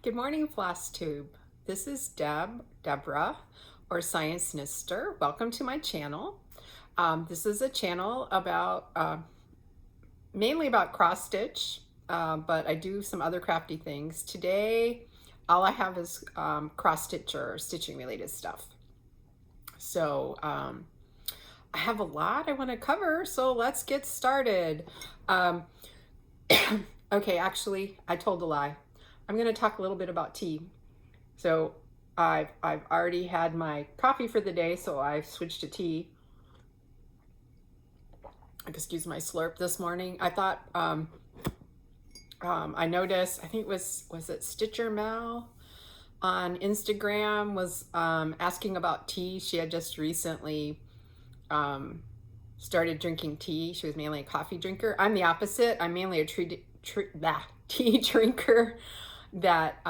Good morning, FlossTube. This is Deborah, or Science Nister. Welcome to my channel. This is a channel about mainly about cross stitch, but I do some other crafty things. Today, all I have is cross stitch or stitching related stuff. So I have a lot I want to cover, so let's get started. Okay, actually, I told a lie. I'm going to talk a little bit about tea. So I've already had my coffee for the day, so I've switched to tea. Excuse my slurp this morning. I thought I noticed, I think it was it Stitcher Mal on Instagram was asking about tea. She had just recently started drinking tea. She was mainly a coffee drinker. I'm the opposite. I'm mainly a tea drinker that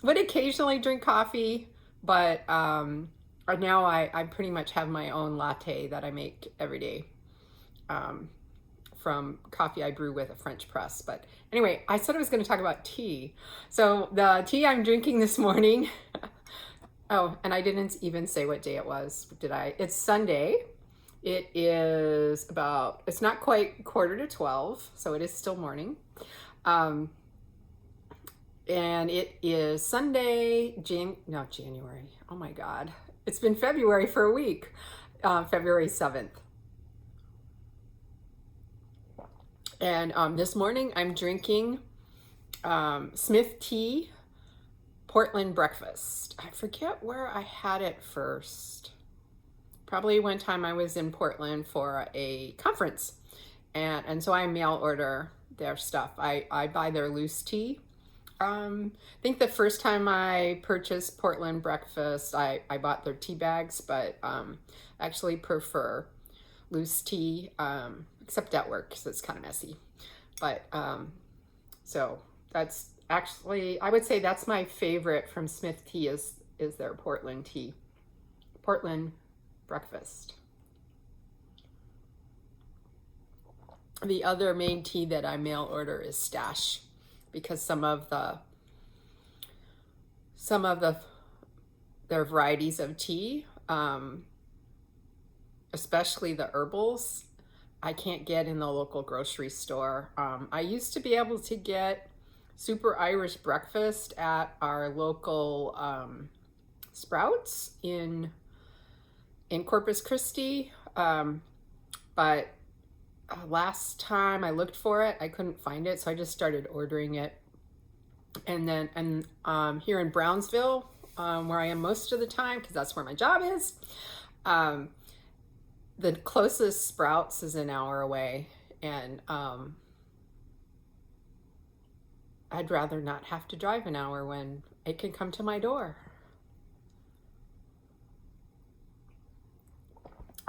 would occasionally drink coffee, but now I pretty much have my own latte that I make every day from coffee I brew with a French press. But anyway, I said I was going to talk about tea. So the tea I'm drinking this morning, oh, and I didn't even say what day it was, did I? It's Sunday. It is it's not quite 11:45, so it is still morning. And it is Sunday, January. Oh my God. It's been February for a week. February 7th. And this morning I'm drinking Smith Tea Portland Breakfast. I forget where I had it first. Probably one time I was in Portland for a conference. And so I mail order their stuff. I buy their loose tea. I think the first time I purchased Portland Breakfast, I bought their tea bags, but actually prefer loose tea, except at work because it's kind of messy. But so that's actually, I would say that's my favorite from Smith Tea is their Portland tea, Portland Breakfast. The other main tea that I mail order is Stash, because some of their varieties of tea, especially the herbals, I can't get in the local grocery store. I used to be able to get Super Irish Breakfast at our local Sprouts in Corpus Christi, but last time I looked for it, I couldn't find it, so I just started ordering it. And then here in Brownsville, where I am most of the time, because that's where my job is, the closest Sprouts is an hour away, and I'd rather not have to drive an hour when it can come to my door.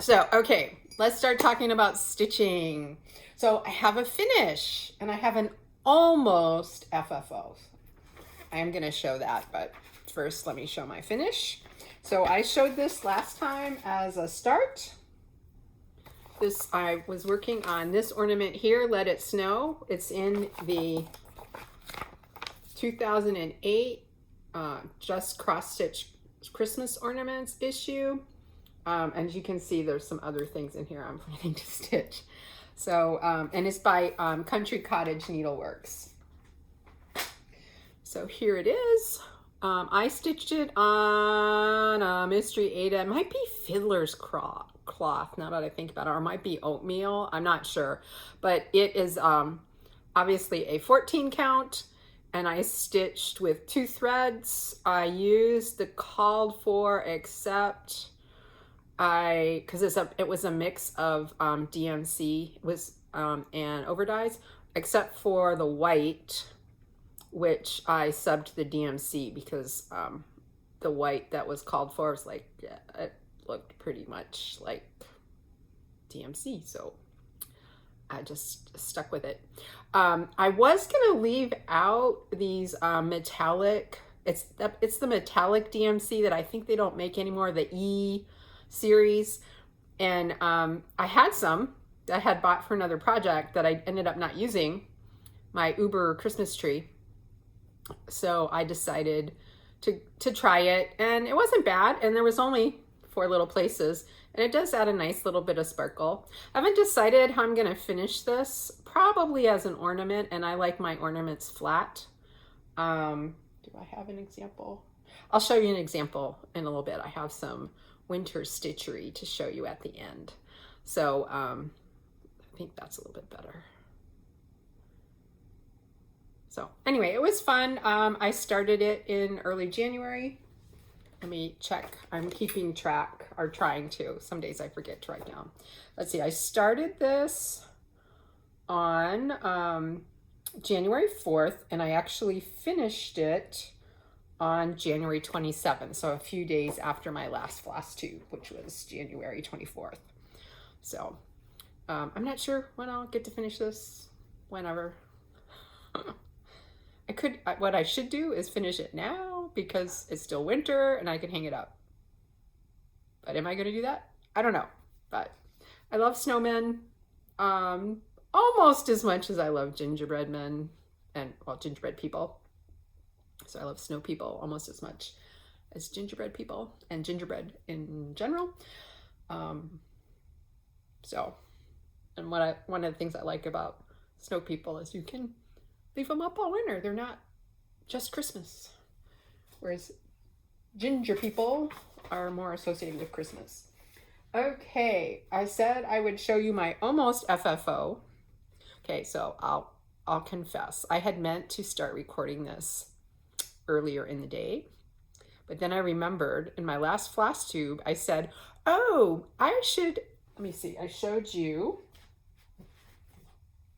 So, okay, let's start talking about stitching. So I have a finish and I have an almost FFO. I am going to show that, but first let me show my finish. So I showed this last time as a start. I was working on this ornament here, Let It Snow. It's in the 2008 Just Cross Stitch Christmas Ornaments issue. And as you can see, there's some other things in here I'm planning to stitch. So, and it's by Country Cottage Needleworks. So here it is. I stitched it on a Mystery Ada. It might be Fiddler's cloth, now that I think about it, or it might be oatmeal. I'm not sure. But it is obviously a 14 count. And I stitched with 2 threads. I used the called for, except because it was a mix of DMC and overdyes, except for the white, which I subbed to the DMC because the white that was called for was like, yeah, it looked pretty much like DMC, so I just stuck with it. I was gonna leave out these metallic. It's the metallic DMC that I think they don't make anymore. The E series, and I had some that I had bought for another project that I ended up not using, my Uber Christmas tree. So I decided to try it, and it wasn't bad, and there was only 4 little places, and it does add a nice little bit of sparkle. I haven't decided how I'm gonna finish this, probably as an ornament, and I like my ornaments flat. Do I have an example? I'll show you an example in a little bit. I have some winter stitchery to show you at the end. So I think that's a little bit better. So anyway, it was fun. I started it in early January. Let me check. I'm keeping track, or trying to. Some days I forget to write down. Let's see. I started this on January 4th, and I actually finished it on January 27th. So a few days after my last FlossTube, which was January 24th. So I'm not sure when I'll get to finish this. Whenever. What I should do is finish it now because it's still winter and I can hang it up. But am I going to do that? I don't know. But I love snowmen almost as much as I love gingerbread men and, well, gingerbread people. So I love snow people almost as much as gingerbread people and gingerbread in general. And one of the things I like about snow people is you can leave them up all winter. They're not just Christmas. Whereas ginger people are more associated with Christmas. Okay, I said I would show you my almost FFO. Okay, so I'll confess. I had meant to start recording this earlier in the day, but then I remembered in my last FlossTube, I said, oh, I should, let me see, I showed you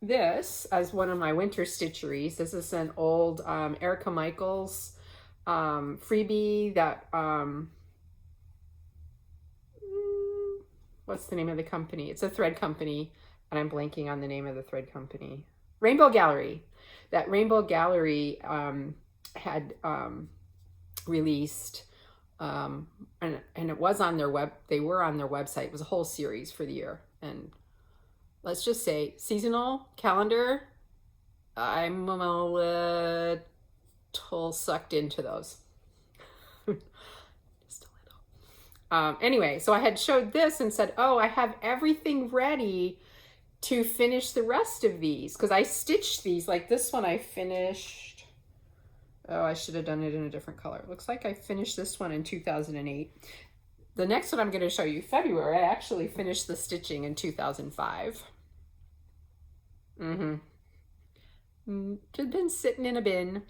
this as one of my winter stitcheries. This is an old Erica Michaels freebie that, what's the name of the company? It's a thread company, and I'm blanking on the name of the thread company. Rainbow Gallery. That Rainbow Gallery had released, and it was on their they were on their website. It was a whole series for the year, and let's just say seasonal calendar, I'm a little sucked into those. Just a little. Anyway, so I had showed this and said, oh, I have everything ready to finish the rest of these, because I stitched these. Like this one I finished, oh, I should have done it in a different color. It looks like I finished this one in 2008. The next one I'm going to show you, February, I actually finished the stitching in 2005. Just been sitting in a bin.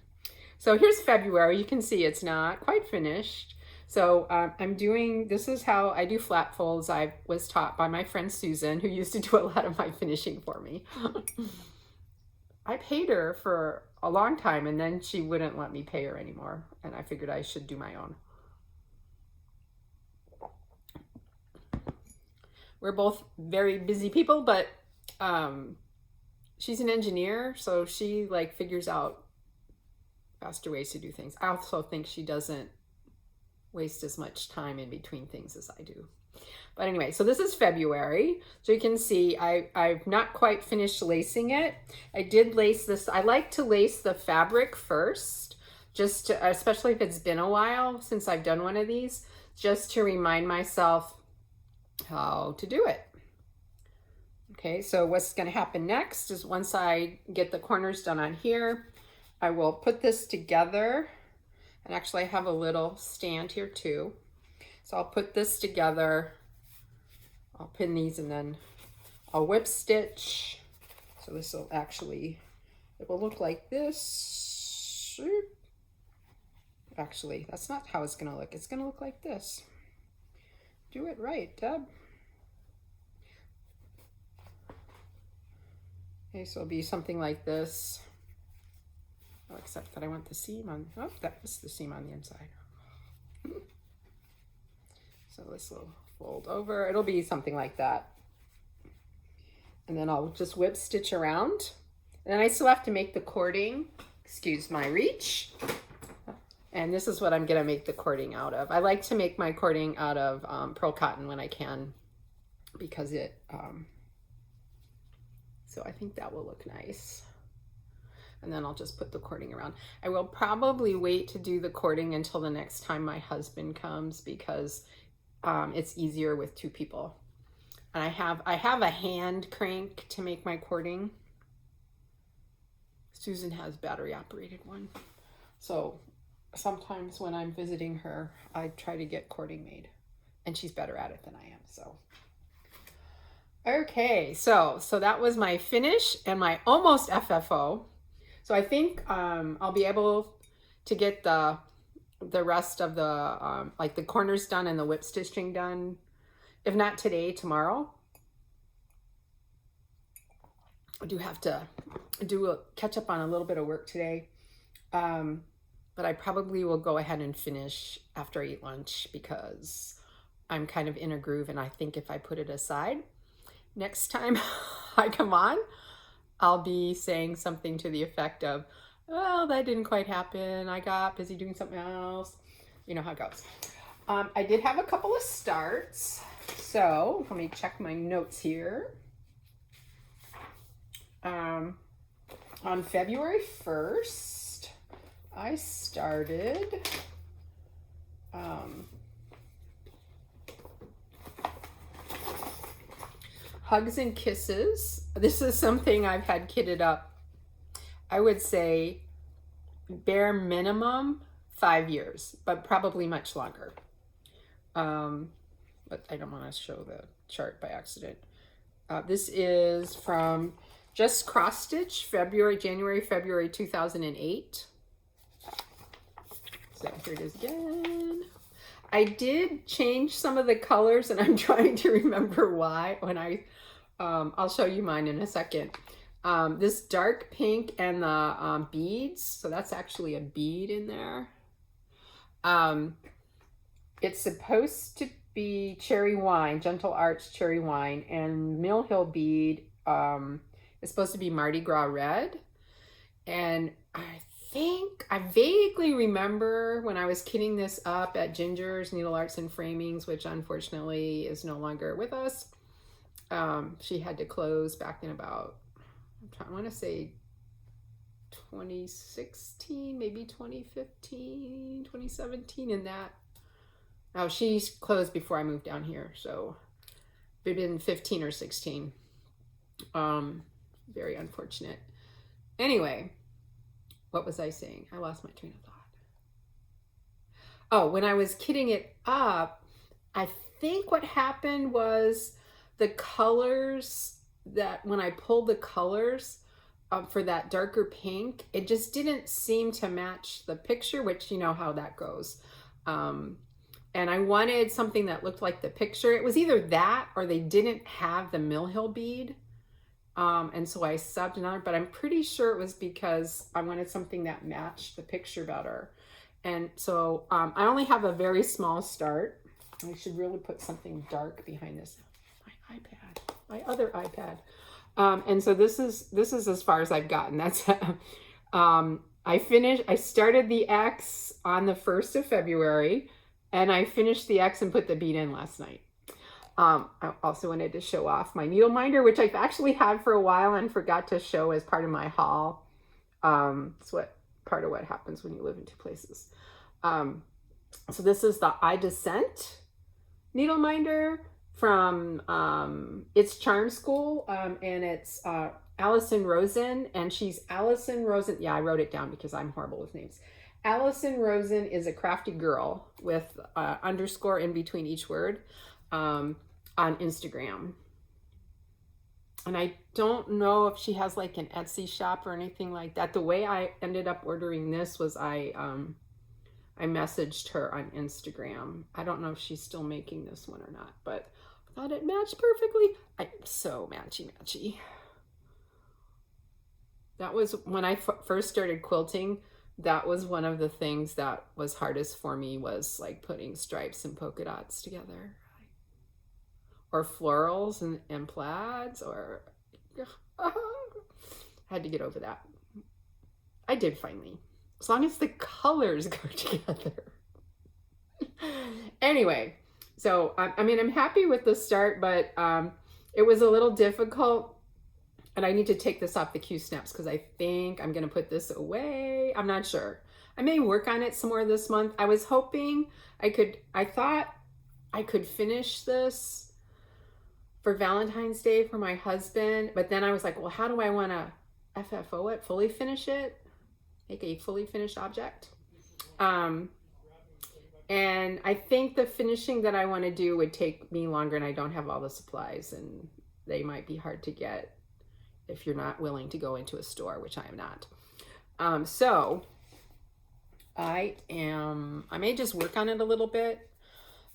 So here's February. You can see it's not quite finished. So I'm doing, this is how I do flat folds. I was taught by my friend Susan, who used to do a lot of my finishing for me. I paid her for a long time, and then she wouldn't let me pay her anymore. And I figured I should do my own. We're both very busy people, but she's an engineer, so she like figures out faster ways to do things. I also think she doesn't waste as much time in between things as I do. But anyway, so this is February. So you can see I've not quite finished lacing it. I did lace this. I like to lace the fabric first, just to, especially if it's been a while since I've done one of these, just to remind myself how to do it. Okay, so what's going to happen next is once I get the corners done on here, I will put this together. And actually I have a little stand here too. So I'll put this together. I'll pin these and then I'll whip stitch. So this will actually, it will look like this. Actually, that's not how it's going to look. It's going to look like this. Do it right, Deb. Okay, so it'll be something like this. Oh, except that I want the seam on, oh, that was the seam on the inside. So this will fold over. It'll be something like that. And then I'll just whip stitch around. And then I still have to make the cording. Excuse my reach. And this is what I'm gonna make the cording out of. I like to make my cording out of pearl cotton when I can, because it, so I think that will look nice. and then I'll just put the cording around. I will probably wait to do the cording until the next time my husband comes, because it's easier with 2 people. And I have a hand crank to make my cording. Susan has battery operated one. So sometimes when I'm visiting her, I try to get cording made, and she's better at it than I am. So okay, so that was my finish and my almost FFO. So I think I'll be able to get the rest of the like the corners done and the whip stitching done, if not today, tomorrow. I do have to catch up on a little bit of work today, but I probably will go ahead and finish after I eat lunch, because I'm kind of in a groove, and I think if I put it aside, next time I come on, I'll be saying something to the effect of, well, that didn't quite happen. I got busy doing something else. You know how it goes. I did have a couple of starts. So let me check my notes here. On February 1st, I started Hugs and Kisses. This is something I've had kitted up, I would say bare minimum 5 years, but probably much longer. But I don't want to show the chart by accident. This is from Just Cross Stitch, January, February 2008. So here it is again. I did change some of the colors, and I'm trying to remember why. I'll show you mine in a second. This dark pink and the beads, so that's actually a bead in there. It's supposed to be cherry wine, Gentle Arts cherry wine, and Mill Hill bead is supposed to be Mardi Gras red. And I vaguely remember when I was kitting this up at Ginger's Needle Arts and Framings, which unfortunately is no longer with us. She had to close back in about, I want to say 2016, maybe 2015, 2017, in that. Oh, she closed before I moved down here, so it'd been 15 or 16. Very unfortunate. Anyway, what was I saying? I lost my train of thought. Oh, when I was kitting it up, I think what happened was the colors, that when I pulled the colors for that darker pink, it just didn't seem to match the picture, which you know how that goes. And I wanted something that looked like the picture. It was either that or they didn't have the Mill Hill bead. And so I subbed another, but I'm pretty sure it was because I wanted something that matched the picture better. And so I only have a very small start. I should really put something dark behind this. My iPad, my other iPad. And so this is as far as I've gotten. That's I started the X on the 1st of February, and I finished the X and put the bead in last night. I also wanted to show off my needle minder, which I've actually had for a while and forgot to show as part of my haul. It's part of what happens when you live in 2 places. So this is the I Descent needle minder from It's Charm School, and it's Allison Rosen, and she's Allison Rosen. Yeah, I wrote it down because I'm horrible with names. Allison Rosen is a crafty girl with underscore in between each word on Instagram. And I don't know if she has like an Etsy shop or anything like that. The way I ended up ordering this was I messaged her on Instagram. I don't know if she's still making this one or not, but I thought it matched perfectly. I'm so matchy. That was when I first started quilting. That was one of the things that was hardest for me, was like putting stripes and polka dots together, or florals and plaids, or I had to get over that. I did finally, as long as the colors go together. Anyway, so I mean, I'm happy with the start, but it was a little difficult And I need to take this off the Q-snaps because I think I'm going to put this away. I'm not sure. I may work on it some more this month. I was hoping I thought I could finish this for Valentine's Day for my husband. But then I was like, well, how do I want to FFO it, fully finish it, make a fully finished object? And I think the finishing that I want to do would take me longer, and I don't have all the supplies, and they might be hard to get if you're not willing to go into a store, which I am not. So I may just work on it a little bit.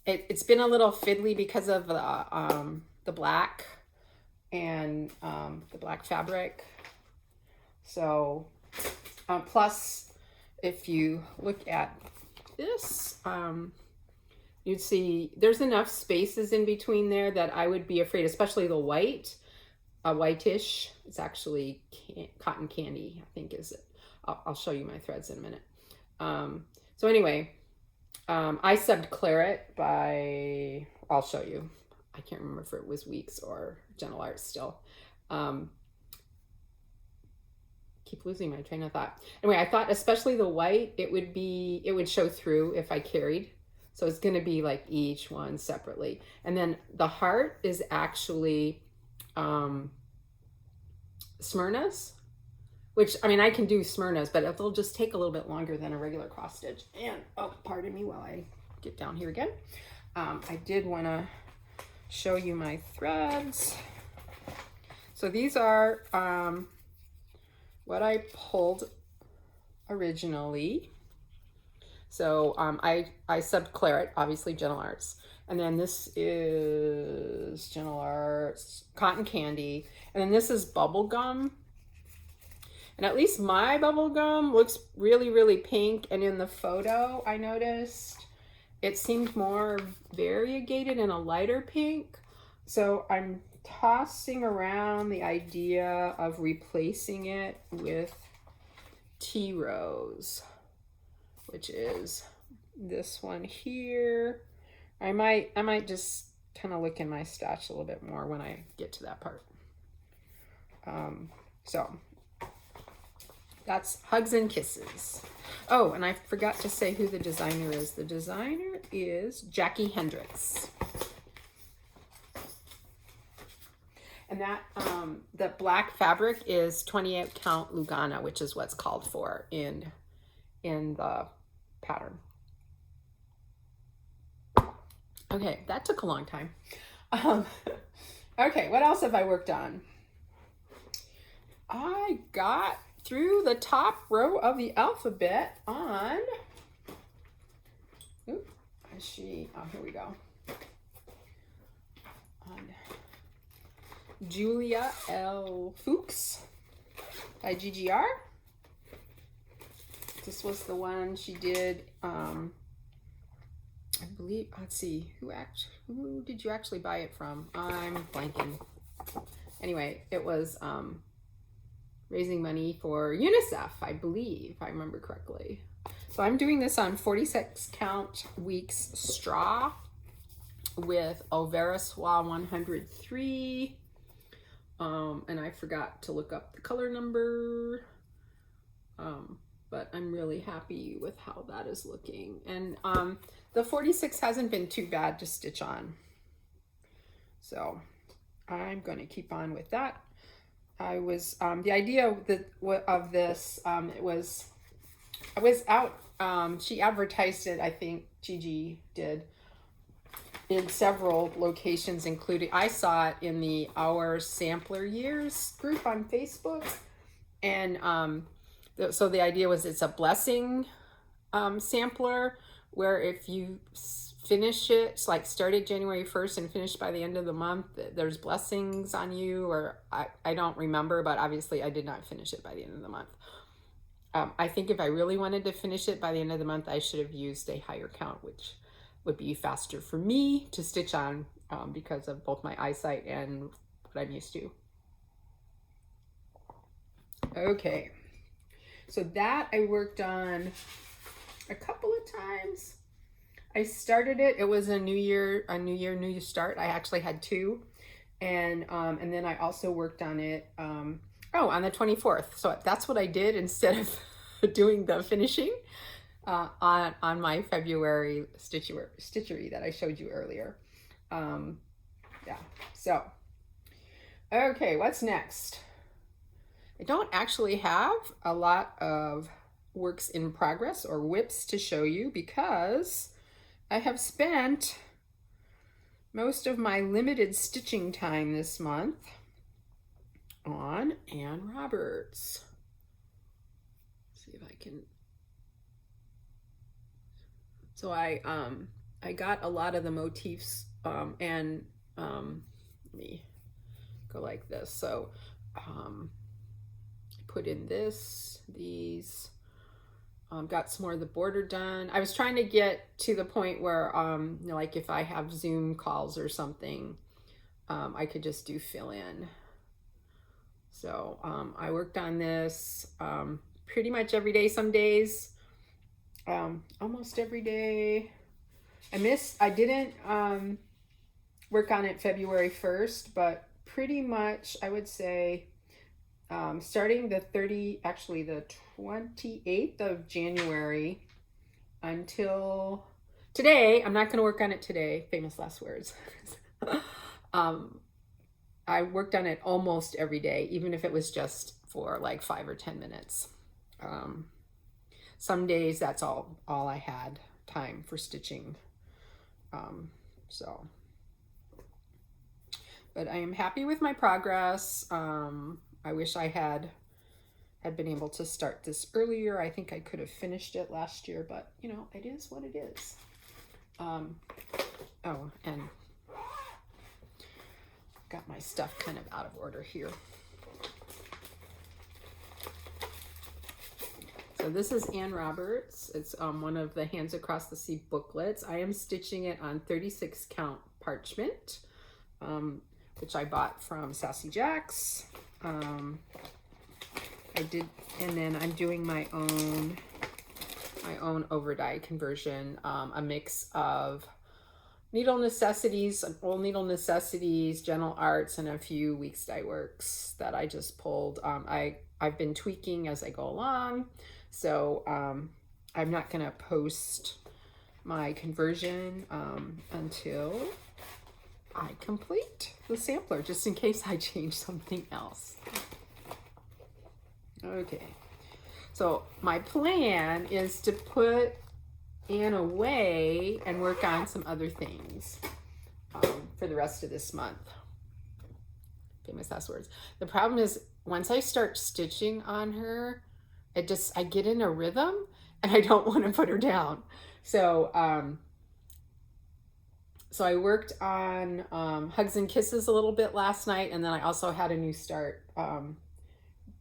It's been a little fiddly because of the black and the black fabric. So plus, if you look at this, you'd see there's enough spaces in between there that I would be afraid, especially the white, whitish. It's actually cotton candy, I think is it. I'll show you my threads in a minute. So anyway, I subbed Claret by, I'll show you. I can't remember if it was Weeks or Gentle Arts still. Keep losing my train of thought. Anyway, I thought especially the white, it would show through if I carried. So it's going to be like each one separately. And then the heart is actually Smyrna's, which, I mean, I can do Smyrna's, but it'll just take a little bit longer than a regular cross stitch. And, oh, pardon me while I get down here again. I did want to show you my threads. So these are what I pulled originally. So I subbed Claret, obviously Gentle Arts. And then this is Gentle Arts, Cotton Candy. And then this is Bubble Gum. And at least my bubble gum looks really, really pink. And in the photo, I noticed it seemed more variegated in a lighter pink. So I'm tossing around the idea of replacing it with Tea Rose, which is this one here. I might just kind of look in my stash a little bit more when I get to that part. So that's Hugs and Kisses. Oh, and I forgot to say who the designer is. The designer is Jackie Hendricks. And that the black fabric is 28 count Lugana, which is what's called for in the pattern. Okay, that took a long time. Okay, what else have I worked on? I got through the top row of the alphabet on, oh, here we go. On Julia L. Fuchs by GGR. This was the one she did, I believe, let's see, who did you actually buy it from? I'm blanking. Anyway, it was raising money for UNICEF, I believe, if I remember correctly. So I'm doing this on 46 count Weeks straw with Overiswa 103. And I forgot to look up the color number. But I'm really happy with how that is looking. And the 46 hasn't been too bad to stitch on. So I'm going to keep on with that. I was, the idea of this, I was out, she advertised it, I think Gigi did, in several locations, including, I saw it in the Our Sampler Years group on Facebook. And so the idea was it's a blessing sampler, where if you finish it, like start it January 1st and finish by the end of the month, there's blessings on you, or I don't remember, but obviously I did not finish it by the end of the month. I think if I really wanted to finish it by the end of the month, I should have used a higher count, which would be faster for me to stitch on because of both my eyesight and what I'm used to. Okay, so that I worked on a couple of times. I started it. It was a new year, new start. I actually had two. And then I also worked on it, on the 24th. So that's what I did instead of doing the finishing on my February stitchery that I showed you earlier. Yeah, so, okay, what's next? I don't actually have a lot of works in progress or WIPs to show you because I have spent most of my limited stitching time this month on Ann Roberts. Let's see if I can. So I got a lot of the motifs and let me go like this. So put in these, got some more of the border done. I was trying to get to the point where, you know, like if I have Zoom calls or something, I could just do fill in. So I worked on this pretty much every day, some days, almost every day. I didn't work on it February 1st, but pretty much I would say starting the 28th of January until today. I'm not going to work on it today. Famous last words. I worked on it almost every day, even if it was just for like 5 or 10 minutes. Some days that's all I had time for stitching. So, but I am happy with my progress. I wish I had been able to start this earlier. I think I could have finished it last year, but you know, it is what it is. Oh, and got my stuff kind of out of order here. So this is Ann Roberts. It's one of the Hands Across the Sea booklets. I am stitching it on 36 count parchment, which I bought from Sassy Jacks. I did, and then I'm doing my own overdye conversion, a mix of needle necessities, old needle necessities, gentle arts, and a few weeks dye works that I just pulled. I've been tweaking as I go along, so I'm not gonna post my conversion until I complete the sampler, just in case I change something else. Okay, so my plan is to put Ann away and work on some other things for the rest of this month. Famous last words. The problem is once I start stitching on her, I get in a rhythm and I don't want to put her down. So so I worked on Hugs and Kisses a little bit last night, and then I also had a new start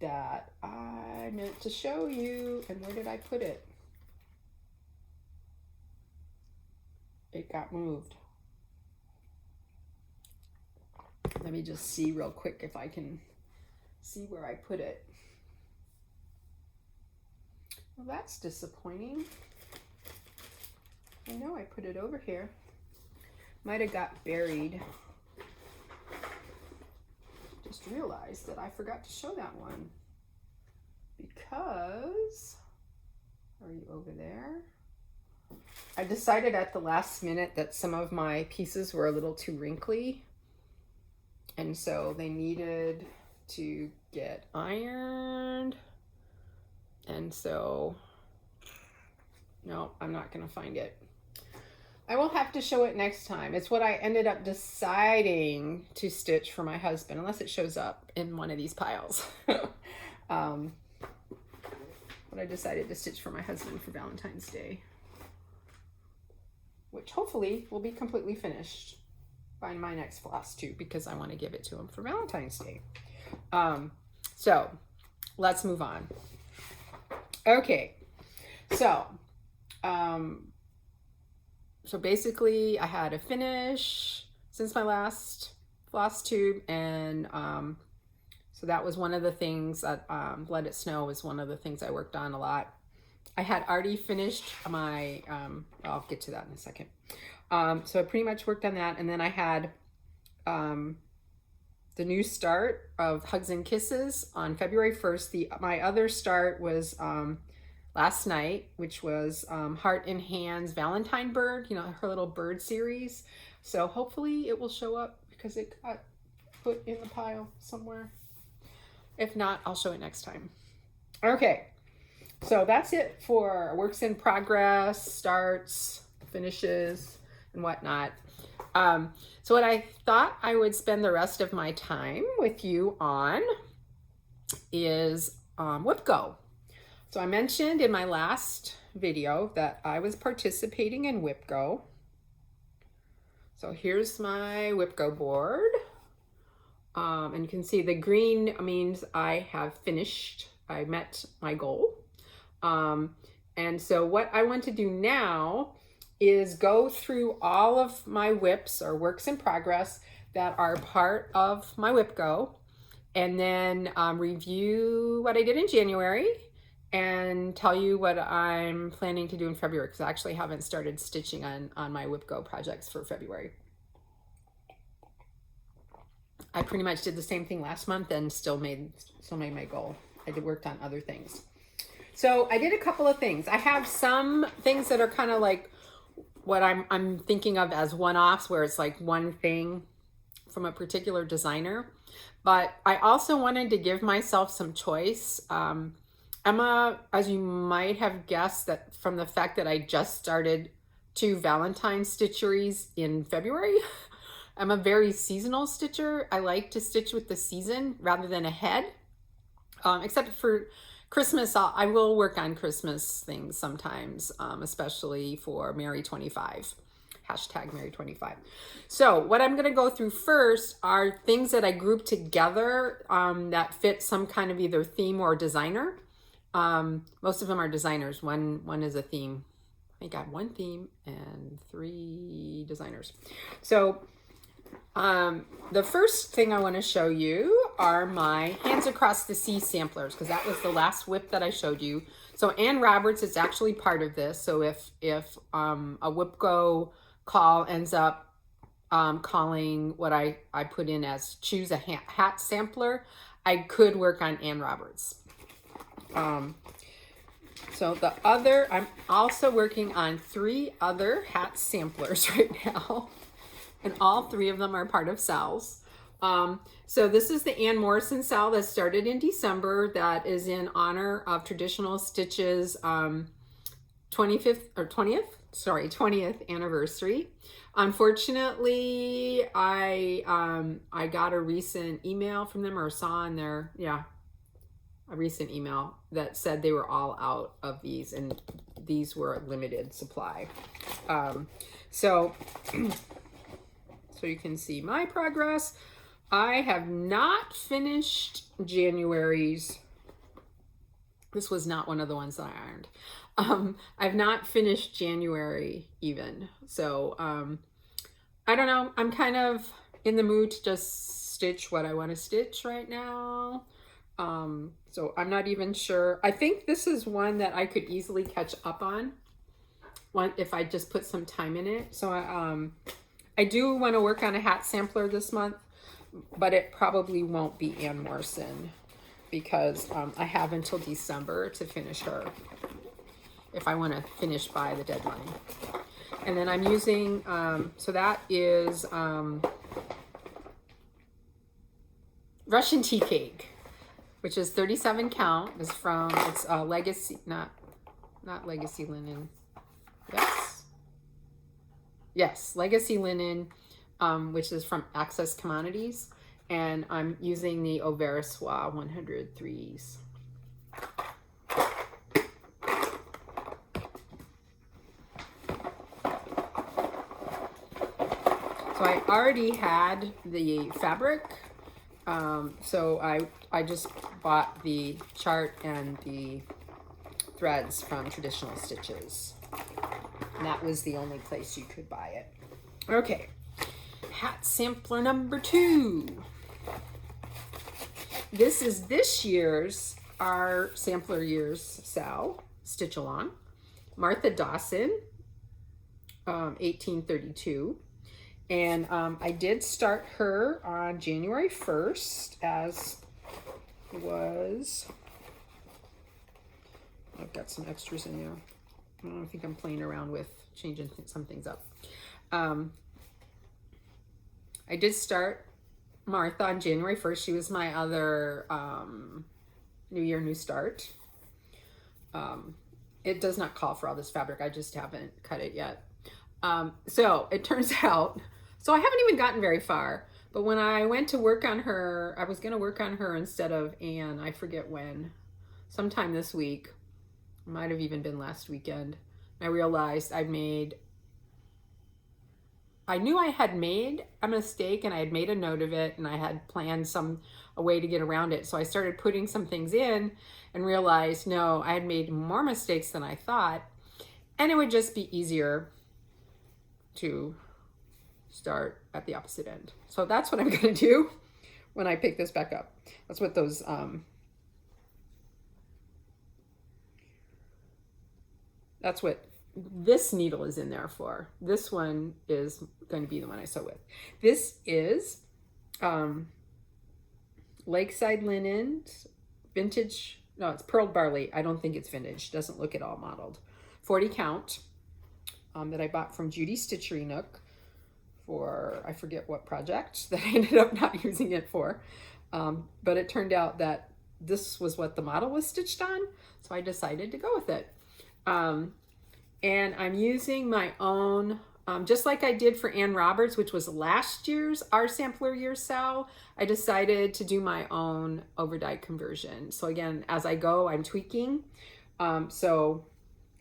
that I meant to show you. And where did I put it? It got moved. Let me just see real quick if I can see where I put it. Well, that's disappointing. I know I put it over here. Might have got buried. Just realized that I forgot to show that one because, are you over there? I decided at the last minute that some of my pieces were a little too wrinkly, and so they needed to get ironed, and so no, I'm not gonna find it. I will have to show it next time. It's what I ended up deciding to stitch for my husband, unless it shows up in one of these piles. What I decided to stitch for my husband for Valentine's Day, which hopefully will be completely finished by my next FlossTube because I want to give it to him for Valentine's Day. So let's move on. Okay, so so basically I had a finish since my last FlossTube, and so that was one of the things that Let It Snow was one of the things I worked on a lot. I had already finished my, I'll get to that in a second. So I pretty much worked on that, and then I had the new start of Hugs and Kisses on February 1st. My other start was last night, which was Heart in Hands Valentine bird, you know, her little bird series. So hopefully it will show up because it got put in the pile somewhere. If not, I'll show it next time. Okay, so that's it for works in progress, starts, finishes, and whatnot. So what I thought I would spend the rest of my time with you on is WIP Go. So I mentioned in my last video that I was participating in WIP Go. So here's my WIP Go board. And you can see the green means I have finished, I met my goal. And so what I want to do now is go through all of my WIPs or works in progress that are part of my WIP Go, and then review what I did in January and tell you what I'm planning to do in February, because I actually haven't started stitching on my WIP Go projects for February. I pretty much did the same thing last month and still made my goal. I worked on other things. So I did a couple of things. I have some things that are kind of like what I'm thinking of as one-offs, where it's like one thing from a particular designer. But I also wanted to give myself some choice. Emma, as you might have guessed, that from the fact that I just started 2 Valentine stitcheries in February, I'm a very seasonal stitcher. I like to stitch with the season rather than ahead, except for Christmas. I will work on Christmas things sometimes, especially for Merry 25, hashtag Merry 25. So what I'm gonna go through first are things that I grouped together that fit some kind of either theme or designer. Most of them are designers. One is a theme. I think I have 1 theme and 3 designers. So the first thing I want to show you are my Hands Across the Sea samplers, because that was the last WIP that I showed you. So Ann Roberts is actually part of this. So if a WIP Go call ends up calling what I put in as choose a hat sampler, I could work on Ann Roberts. So I'm also working on 3 other hat samplers right now. And all 3 of them are part of Sal's. So this is the Ann Morrison Sal that started in December, that is in honor of Traditional Stitches 20th anniversary. Unfortunately, I got a recent email from them, or saw in their, a recent email that said they were all out of these, and these were a limited supply. So you can see my progress. I have not finished January's. This was not one of the ones that I ironed. I've not finished January even. So I don't know. I'm kind of in the mood to just stitch what I want to stitch right now. So I'm not even sure. I think this is one that I could easily catch up on if I just put some time in it. So I do want to work on a hat sampler this month, but it probably won't be Ann Morrison, because I have until December to finish her if I want to finish by the deadline. And then I'm using, so that is Russian Tea Cake, which is 37 count. It's Legacy, not Legacy Linen. Yes, Legacy Linen, which is from Access Commodities, and I'm using the Oversois 103s. So I already had the fabric, so I just bought the chart and the threads from Traditional Stitches. And that was the only place you could buy it. Okay, hat sampler number 2. This is this year's, our sampler year's Sal Stitch Along. Martha Dawson, 1832. And I did start her on January 1st, as was, I've got some extras in there. I don't think I'm playing around with changing some things up. I did start Martha on January 1st. She was my other New Year, New Start. It does not call for all this fabric. I just haven't cut it yet. So it turns out, so I haven't even gotten very far, but when I went to work on her, I was going to work on her instead of Anne. I forget when, sometime this week, might have even been last weekend. I realized I knew I had made a mistake, and I had made a note of it, and I had planned a way to get around it. So I started putting some things in and realized, no, I had made more mistakes than I thought, and it would just be easier to start at the opposite end. So that's what I'm going to do when I pick this back up. That's what those that's what this needle is in there for. This one is going to be the one I sew with. This is Lakeside Linen vintage. No, it's pearled barley. I don't think it's vintage. Doesn't look at all modeled. 40 count that I bought from Judy Stitchery Nook for, I forget what project that I ended up not using it for. But it turned out that this was what the model was stitched on. So I decided to go with it. And I'm using my own, just like I did for Ann Roberts, which was last year's Our Sampler Year Sew, I decided to do my own overdyed conversion. So again, as I go, I'm tweaking. So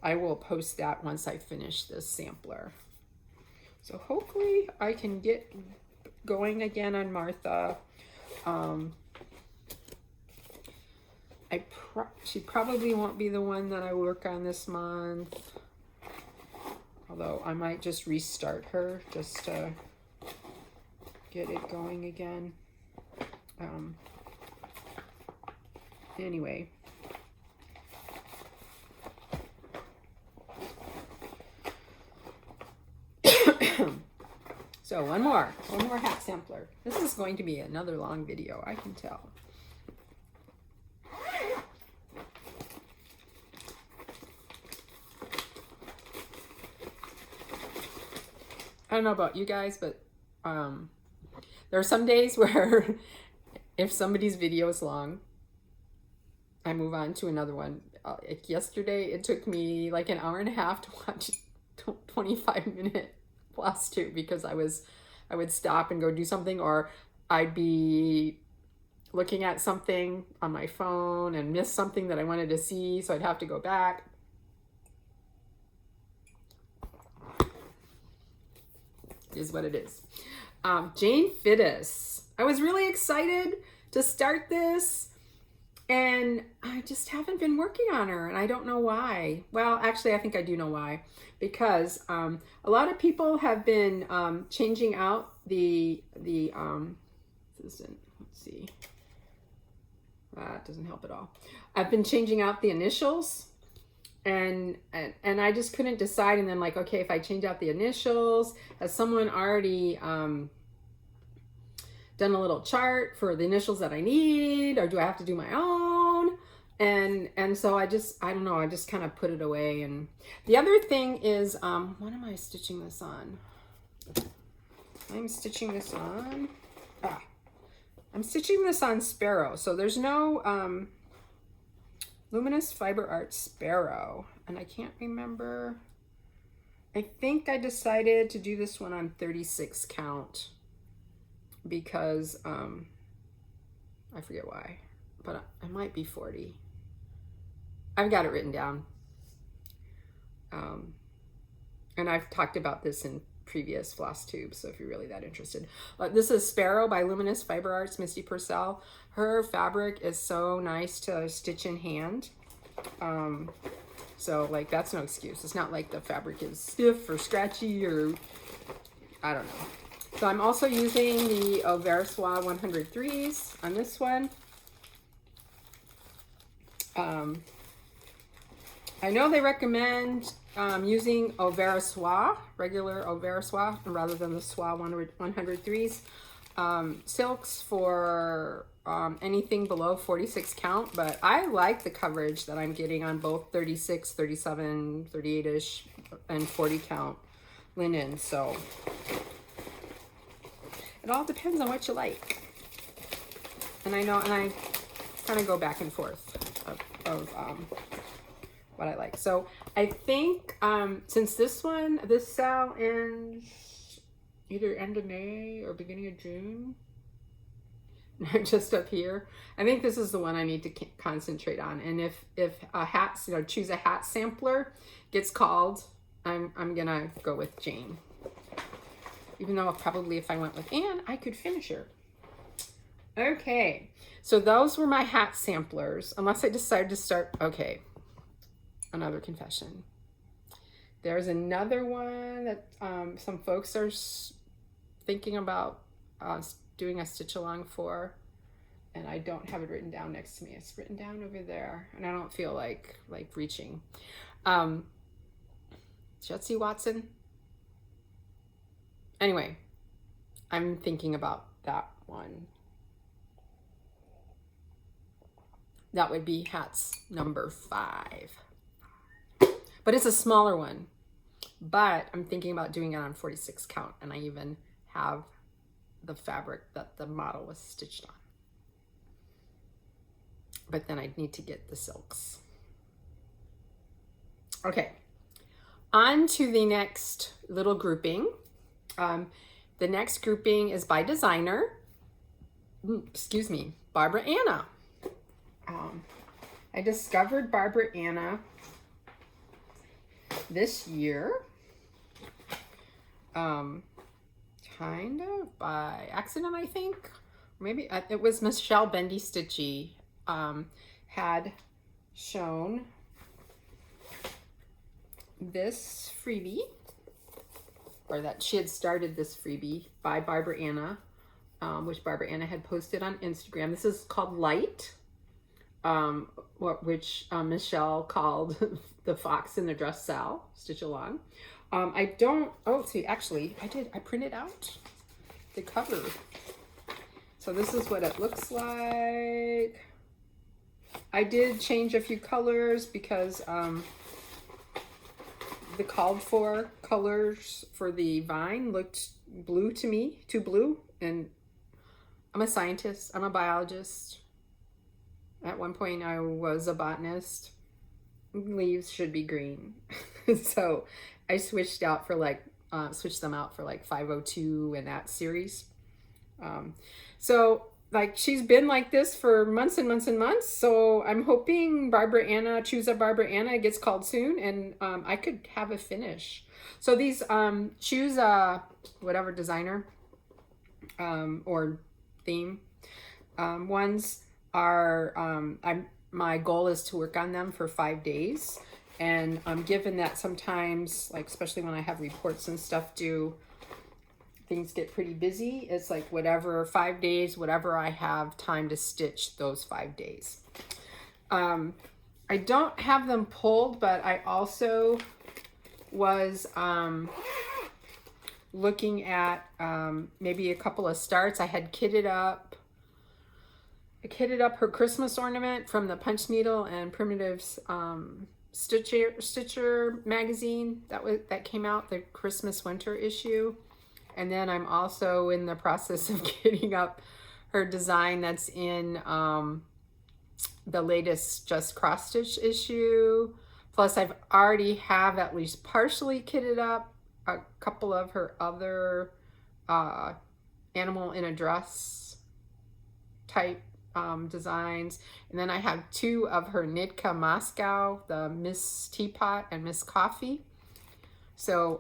I will post that once I finish this sampler. So hopefully I can get going again on Martha. She probably won't be the one that I work on this month. Although I might just restart her just to get it going again. Anyway. So one more hat sampler. This is going to be another long video, I can tell. I don't know about you guys, but there are some days where if somebody's video is long, I move on to another one. Like yesterday, it took me like an hour and a half to watch 25-minute FlossTube because I would stop and go do something, or I'd be looking at something on my phone and miss something that I wanted to see, so I'd have to go back. Is what it is. Jane Fittis. I was really excited to start this, and I just haven't been working on her, and I don't know why. Well, actually, I think I do know why. Because a lot of people have been changing out the let's see. That doesn't help at all. I've been changing out the initials. And I just couldn't decide, and then like, okay, if I change out the initials, has someone already done a little chart for the initials that I need, or do I have to do my own? And so I don't know, I just kind of put it away. And the other thing is, what am I stitching this on? I'm stitching this on, I'm stitching this on Sparrow. So there's no, Luminous Fiber Art Sparrow, and I can't remember. I think I decided to do this one on 36 count because I forget why, but I might be 40. I've got it written down, and I've talked about this in previous FlossTube, so if you're really that interested. This is Sparrow by Luminous Fiber Arts, Misty Purcell. Her fabric is so nice to stitch in hand. So like, that's no excuse. It's not like the fabric is stiff or scratchy or I don't know. So I'm also using the Verswa 103s on this one. I know they recommend using Overa Soie, regular Overa Soie, rather than the Soie 103s. Silks for anything below 46 count, but I like the coverage that I'm getting on both 36, 37, 38-ish, and 40 count linen. So it all depends on what you like. And I know, and I kind of go back and forth of what I like. So I think since this sale ends either end of May or beginning of June, just up here, I think this is the one I need to concentrate on. And if a hat, choose a hat sampler gets called, I'm gonna go with Jane. Even though probably if I went with Anne, I could finish her. Okay, so those were my hat samplers. Unless I decided to start, okay, another confession. There's another one that some folks are thinking about doing a stitch along for, and I don't have it written down next to me. It's written down over there, and I don't feel like reaching. Jetsy Watson. Anyway, I'm thinking about that one. That would be hats number 5. But it's a smaller one. But I'm thinking about doing it on 46 count, and I even have the fabric that the model was stitched on. But then I'd need to get the silks. Okay, on to the next little grouping. The next grouping is by designer. Excuse me, Barbara Anna. I discovered Barbara Anna this year, kind of by accident, I think. Maybe it was Michelle Bendy Stitchy had shown this freebie, or that she had started this freebie by Barbara Anna, which Barbara Anna had posted on Instagram. This is called Light, which Michelle called the Fox in the Dress Sal Stitch Along. Actually, I printed out the cover. So this is what it looks like. I did change a few colors because the called for colors for the vine looked blue to me, too blue. And I'm a scientist, I'm a biologist. At one point I was a botanist. Leaves should be green. So I switched them out for like 502 and that series. So like she's been like this for months and months and months. So I'm hoping Choose a Barbara Anna gets called soon, and I could have a finish. So these Choose a whatever designer or theme ones are my goal is to work on them for 5 days. And given that sometimes, like especially when I have reports and stuff due, things get pretty busy. It's like 5 days, whatever I have time to stitch those 5 days. I don't have them pulled, but I also was looking at maybe a couple of starts. I had kitted up her Christmas ornament from the Punch Needle and Primitives Stitcher magazine that came out, the Christmas winter issue. And then I'm also in the process of getting up her design that's in the latest Just Cross Stitch issue. Plus I've already have at least partially kitted up a couple of her other animal in a dress type designs. And then I have 2 of her Nitka Moscow, the Miss Teapot and Miss Coffee. So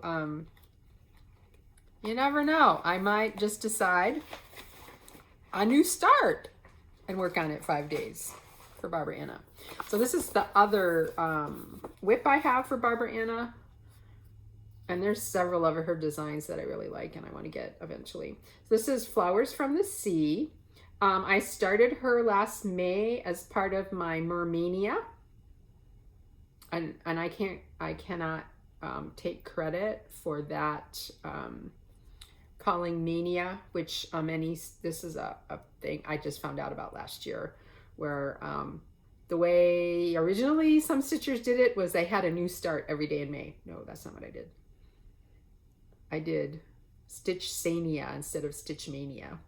you never know. I might just decide a new start and work on it 5 days for Barbara Anna. So this is the other WIP I have for Barbara Anna. And there's several of her designs that I really like and I want to get eventually. So this is Flowers from the Sea. I started her last May as part of my Mermania. and I cannot take credit for that calling mania, which this is a thing I just found out about last year, where the way originally some stitchers did it was they had a new start every day in May. No, that's not what I did. I did Stitch Sania instead of Stitch Mania.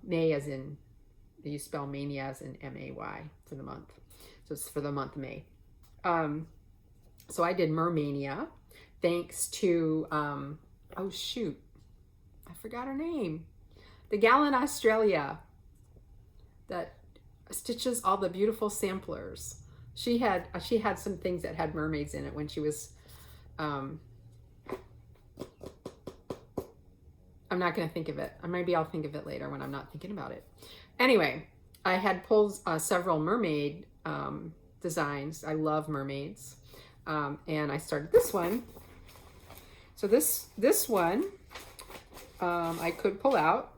May as in, you spell mania as in M-A-Y for the month. So it's for the month May. So I did Mermania thanks to, oh shoot, I forgot her name. The gal in Australia that stitches all the beautiful samplers. She had some things that had mermaids in it when she was, I'm not going to think of it. Maybe I'll think of it later when I'm not thinking about it. Anyway, I had pulled several mermaid designs. I love mermaids. And I started this one. So this one, I could pull out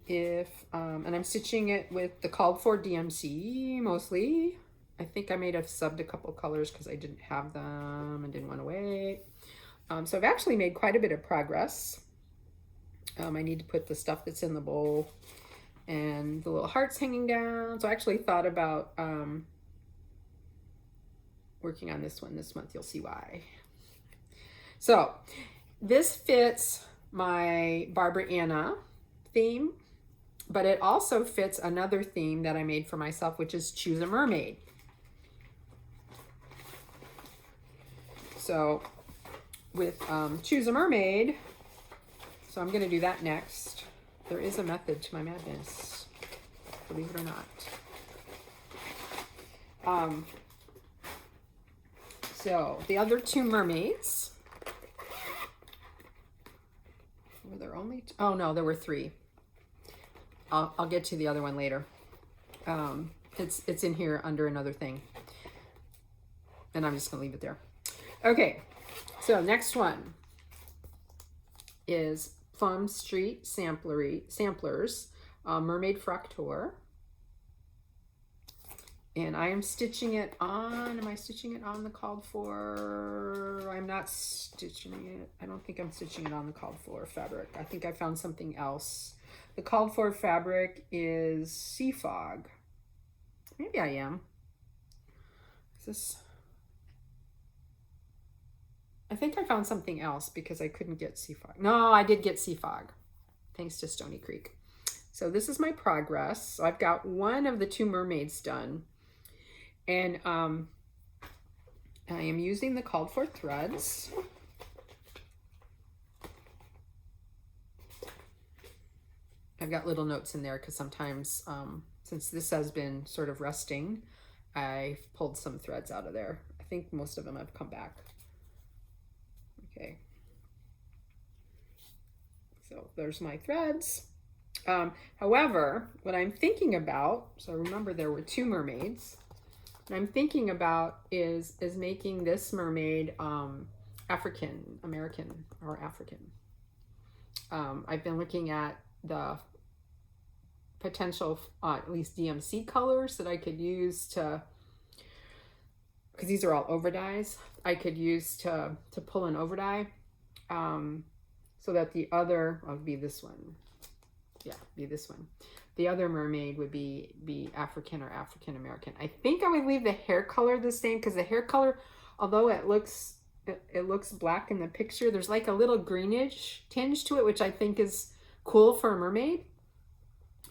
if, and I'm stitching it with the called for DMC mostly. I think I may have subbed a couple colors because I didn't have them and didn't want to wait. So I've actually made quite a bit of progress. I need to put the stuff that's in the bowl and the little hearts hanging down. So I actually thought about working on this one this month. You'll see why. So this fits my Barbara Anna theme, but it also fits another theme that I made for myself, which is Choose a Mermaid. So with Choose a Mermaid, so I'm going to do that next. There is a method to my madness, believe it or not. So the other two mermaids, were there only two? Oh no, there were three. I'll get to the other one later. It's in here under another thing, and I'm just gonna leave it there. Okay, so next one is Plum Street Samplers Mermaid Fraktur. And I am stitching it on, am I stitching it on the called for? I'm not stitching it. I don't think I'm stitching it on the called for fabric. I think I found something else. The called for fabric is Sea Fog. Maybe I am. Is this? I think I found something else because I couldn't get Sea Fog. No, I did get Sea Fog, thanks to Stony Creek. So this is my progress. So I've got one of the two mermaids done. And I am using the called for threads. I've got little notes in there because sometimes, since this has been sort of resting, I've pulled some threads out of there. I think most of them have come back. Okay. So there's my threads. However, what I'm thinking about, so remember there were two mermaids. What I'm thinking about is making this mermaid African American or African. I've been looking at the potential, at least DMC colors that I could use to, because these are all overdyes, I could use to pull an overdye, so that the other, would be this one. Yeah, be this one. The other mermaid would be African or African American. I think I would leave the hair color the same because the hair color, although it looks black in the picture, there's like a little greenish tinge to it, which I think is cool for a mermaid.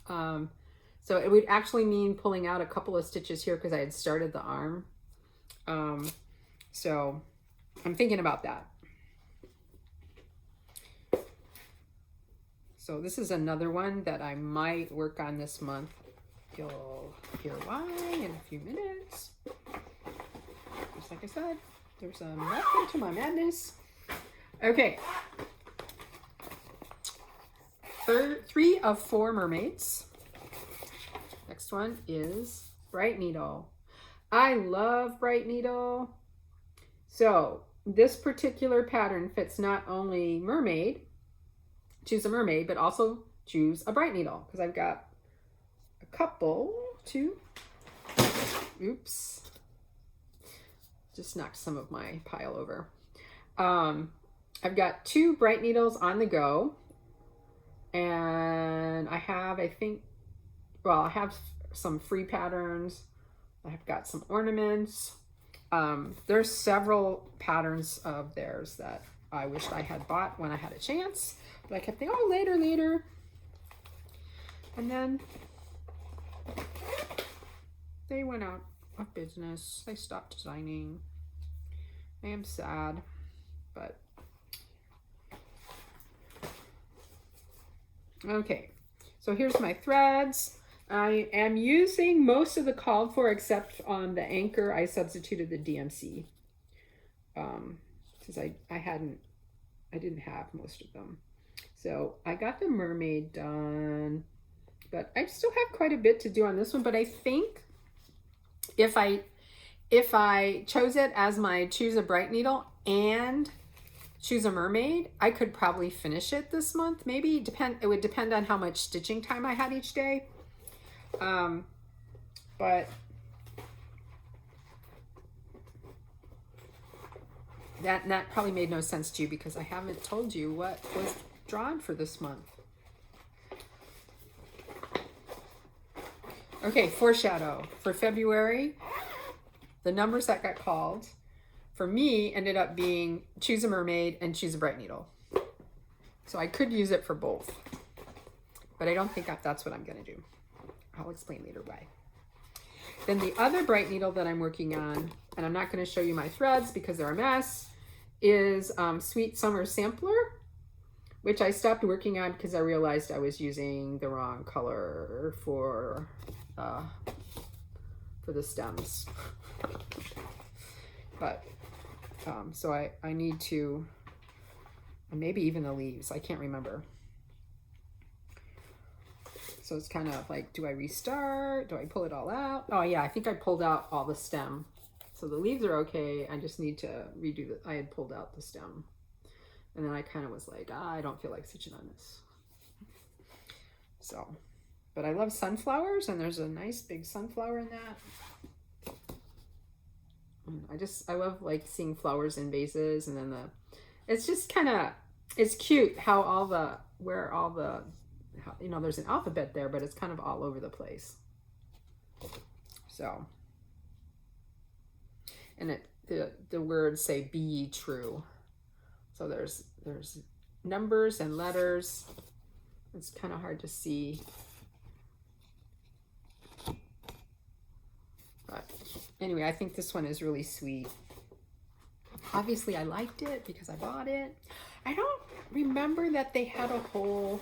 So it would actually mean pulling out a couple of stitches here because I had started the arm. So I'm thinking about that. So this is another one that I might work on this month. You'll hear why in a few minutes. Just like I said, there's a method to my madness. Okay. 3 of 4 mermaids. Next one is Bright Needle. I love Bright Needle. So this particular pattern fits not only mermaid, choose a mermaid, but also choose a bright needle because I've got a couple, 2, oops, just knocked some of my pile over. I've got 2 bright needles on the go, and I have, I think, well, I have some free patterns. I've got some ornaments. There's several patterns of theirs that I wished I had bought when I had a chance, but I kept thinking, oh, later. And then they went out of business. They stopped designing. I am sad, but okay. So here's my threads. I am using most of the called for, except on the anchor. I substituted the DMC because I didn't have most of them. So I got the mermaid done, but I still have quite a bit to do on this one. But I think if I chose it as my choose a bright needle and choose a mermaid, I could probably finish it this month. Maybe it would depend on how much stitching time I had each day. But that probably made no sense to you because I haven't told you what was drawn for this month. Okay, foreshadow. For February, the numbers that got called for me ended up being choose a mermaid and choose a bright needle. So I could use it for both, but I don't think that's what I'm going to do. I'll explain later why. Then the other bright needle that I'm working on, and I'm not going to show you my threads because they're a mess, is Sweet Summer Sampler, which I stopped working on because I realized I was using the wrong color for the stems. But so I need to, maybe even the leaves, I can't remember. So it's kind of like, do I restart? Do I pull it all out? Oh yeah, I think I pulled out all the stem. So the leaves are okay. I just need to redo I had pulled out the stem. And then I kind of was like, I don't feel like stitching on this. So, but I love sunflowers, and there's a nice big sunflower in that. And I love like seeing flowers in vases, and then it's just kind of, it's cute how you know, there's an alphabet there, but it's kind of all over the place. So, and the words say be ye true. So there's numbers and letters. It's kind of hard to see. But anyway, I think this one is really sweet. Obviously I liked it because I bought it. I don't remember that they had a whole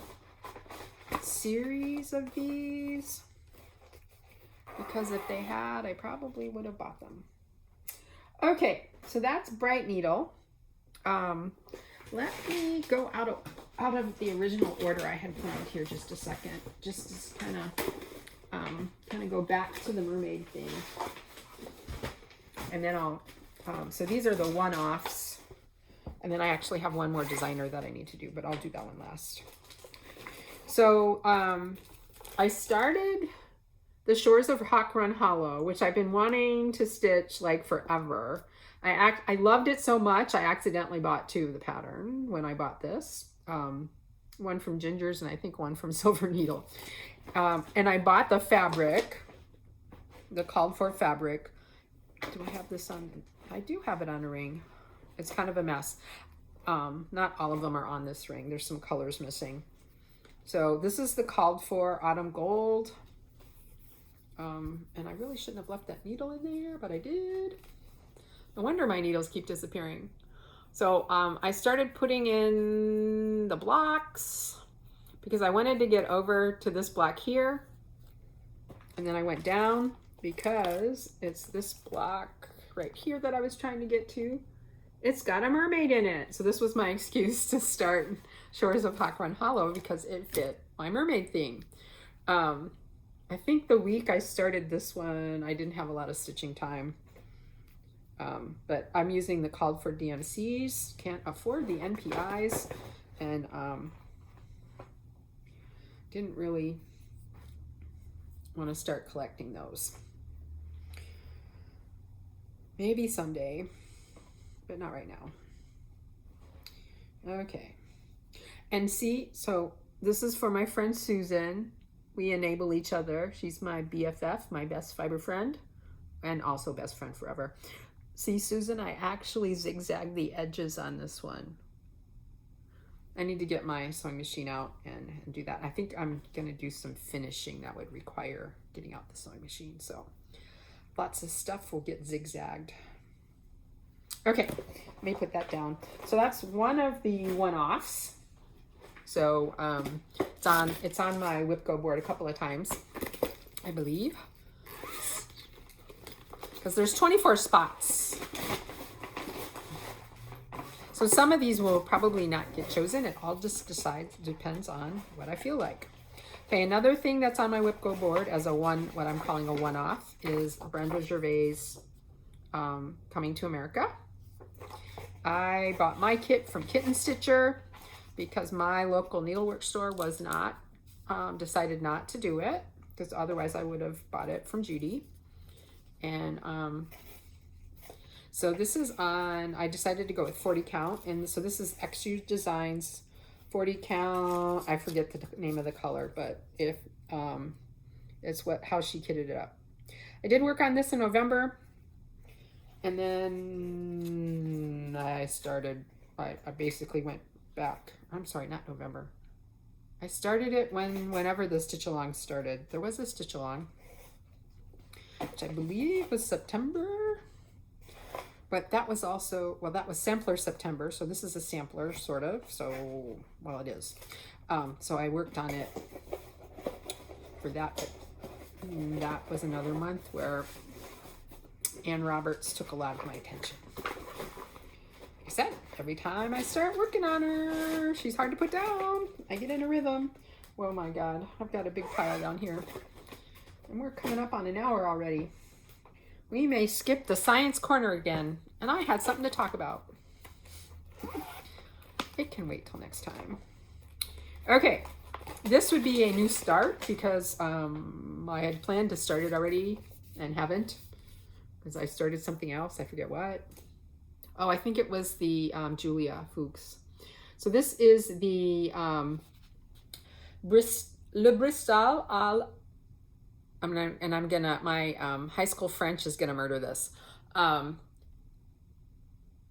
series of these, because if they had, I probably would have bought them. Okay, so that's bright needle. Let me go out of the original order I had planned here just a second, just to kind of go back to the mermaid thing, and then I'll so these are the one-offs, and then I actually have one more designer that I need to do, but I'll do that one last. So I started the Shores of Hawk Run Hollow, which I've been wanting to stitch like forever. I loved it so much, I accidentally bought 2 of the pattern when I bought this. One from Ginger's and I think one from Silver Needle. And I bought the fabric, the called for fabric. Do I have this on? I do have it on a ring. It's kind of a mess. Not all of them are on this ring. There's some colors missing. So this is the called for Autumn Gold. And I really shouldn't have left that needle in there, but I did. No wonder my needles keep disappearing. So I started putting in the blocks because I wanted to get over to this block here. And then I went down because it's this block right here that I was trying to get to. It's got a mermaid in it. So this was my excuse to start Shores of Hawk Run Hollow because it fit my mermaid theme. I think the week I started this one, I didn't have a lot of stitching time. But I'm using the called for DMCs, can't afford the NPIs, and didn't really want to start collecting those. Maybe someday, but not right now. Okay. And see, so this is for my friend Susan. We enable each other. She's my BFF, my best fiber friend, and also best friend forever. See, Susan, I actually zigzagged the edges on this one. I need to get my sewing machine out and do that. I think I'm going to do some finishing that would require getting out the sewing machine. So lots of stuff will get zigzagged. Okay, let me put that down. So that's one of the one-offs. So it's on my WIP Go board a couple of times, I believe, because there's 24 spots. So some of these will probably not get chosen. It all just depends on what I feel like. Okay, another thing that's on my WIP Go board as what I'm calling a one-off is Brenda Gervais' Coming to America. I bought my kit from Kitten Stitcher because my local needlework store was not, decided not to do it, because otherwise I would have bought it from Judy. And so this is on, I decided to go with 40 count. And so this is XU Designs 40 count. I forget the name of the color, but if it's how she kitted it up. I did work on this in November. And then I basically went back. I'm sorry, not November. I started it whenever the stitch along started. There was a stitch along, which I believe was September. But that was also, well, that was sampler September. So this is a sampler, sort of. So, well, it is. So I worked on it for that. But that was another month where Ann Roberts took a lot of my attention. Like I said, every time I start working on her, she's hard to put down. I get in a rhythm. Oh my God, I've got a big pile down here. And we're coming up on an hour already. We may skip the science corner again. And I had something to talk about. It can wait till next time. Okay, this would be a new start because I had planned to start it already and haven't. Because I started something else, I forget what. Oh, I think it was the Julia Fuchs. So this is the Le Bristol al, my high school French is gonna murder this. La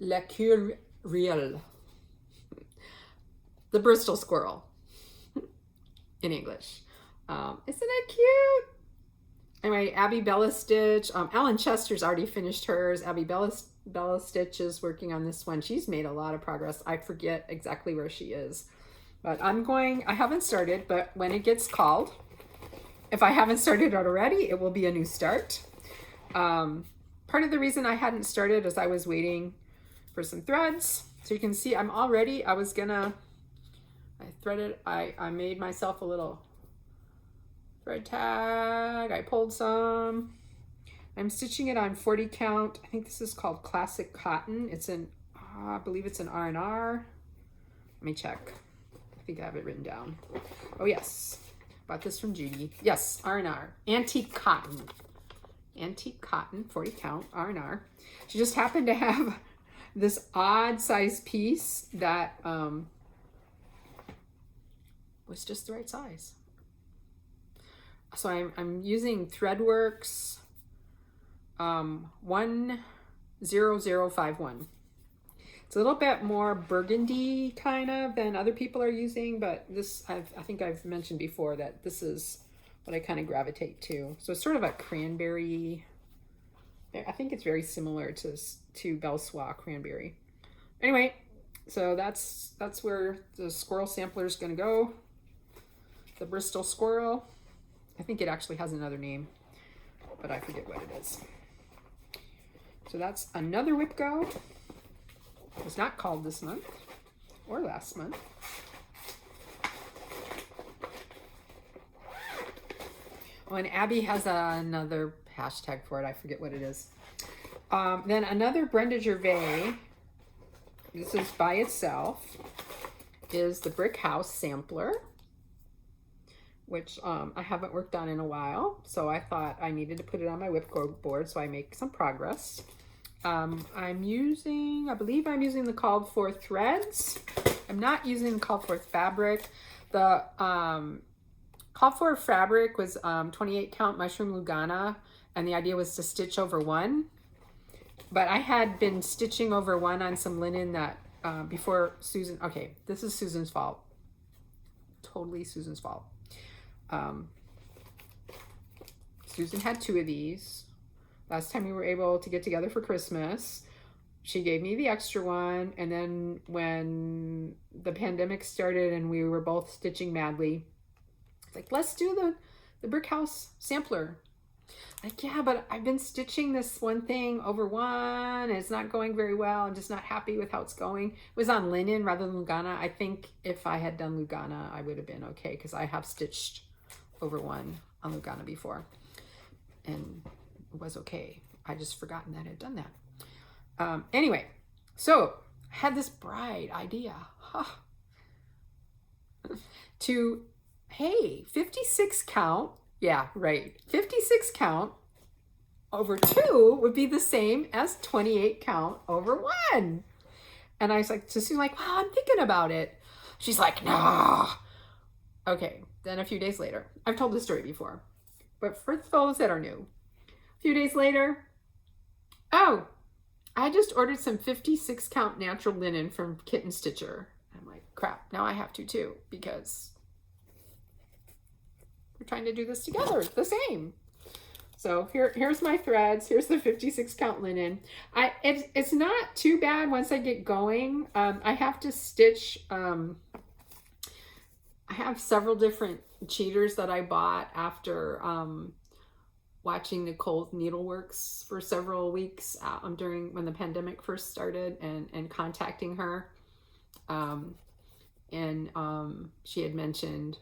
Curielle. The Bristol squirrel in English. Isn't it cute? Anyway, Abby Bella Stitch. Ellen Chester's already finished hers. Abby Bella Stitch is working on this one. She's made a lot of progress. I forget exactly where she is. But I haven't started, but when it gets called, if I haven't started it already, it will be a new start. Part of the reason I hadn't started is I was waiting for some threads. So you can see I made myself a little thread tag. I pulled some. I'm stitching it on 40 count. I think this is called Classic Cotton. It's I believe it's an R&R. Let me check. I think I have it written down. Oh yes, bought this from Judy. Yes, R&R, Antique Cotton. Antique Cotton, 40 count, R&R. She just happened to have this odd size piece that was just the right size. So I'm using Threadworks 10051. It's a little bit more burgundy kind of than other people are using, but this I think I've mentioned before that this is what I kind of gravitate to. So it's sort of a cranberry. I think it's very similar to Belle Soie cranberry. Anyway, so that's where the squirrel sampler is going to go. The Bristol squirrel. I think it actually has another name, but I forget what it is. So that's another WIP Go. It was not called this month or last month. Oh, and Abby has another hashtag for it. I forget what it is. Then another Brenda Gervais, this is by itself, is the Brick House Sampler, which I haven't worked on in a while. So I thought I needed to put it on my WIP Go board so I make some progress. I believe I'm using the called for threads. I'm not using the called for fabric. The called for fabric was 28 count mushroom Lugana, and the idea was to stitch over one. But I had been stitching over one on some linen that before Susan, okay, this is Susan's fault. Totally Susan's fault. Susan had 2 of these. Last time we were able to get together for Christmas, she gave me the extra one. And then when the pandemic started and we were both stitching madly, it's like, let's do the brick house sampler. Like, yeah, but I've been stitching this one thing over one and it's not going very well. I'm just not happy with how it's going. It was on linen rather than Lugana. I think if I had done Lugana, I would have been okay because I have stitched over one on Lugana before. And it was okay. I just forgotten that I'd done that. Anyway, so I had this bright idea to, hey, 56 count. Yeah, right. 56 count over 2 would be the same as 28 count over 1. And I was like, so Susan's like, well, I'm thinking about it. She's like, no. Okay, then a few days later, I've told this story before, but for those that are new, a few days later, oh, I just ordered some 56 count natural linen from Kitten Stitcher. I'm like, crap, now I have to too, because we're trying to do this together, the same. So here's my threads. Here's the 56 count linen. It's not too bad once I get going. I have to stitch, I have several different cheaters that I bought after watching Nicole's Needleworks for several weeks during when the pandemic first started, and contacting her. She had mentioned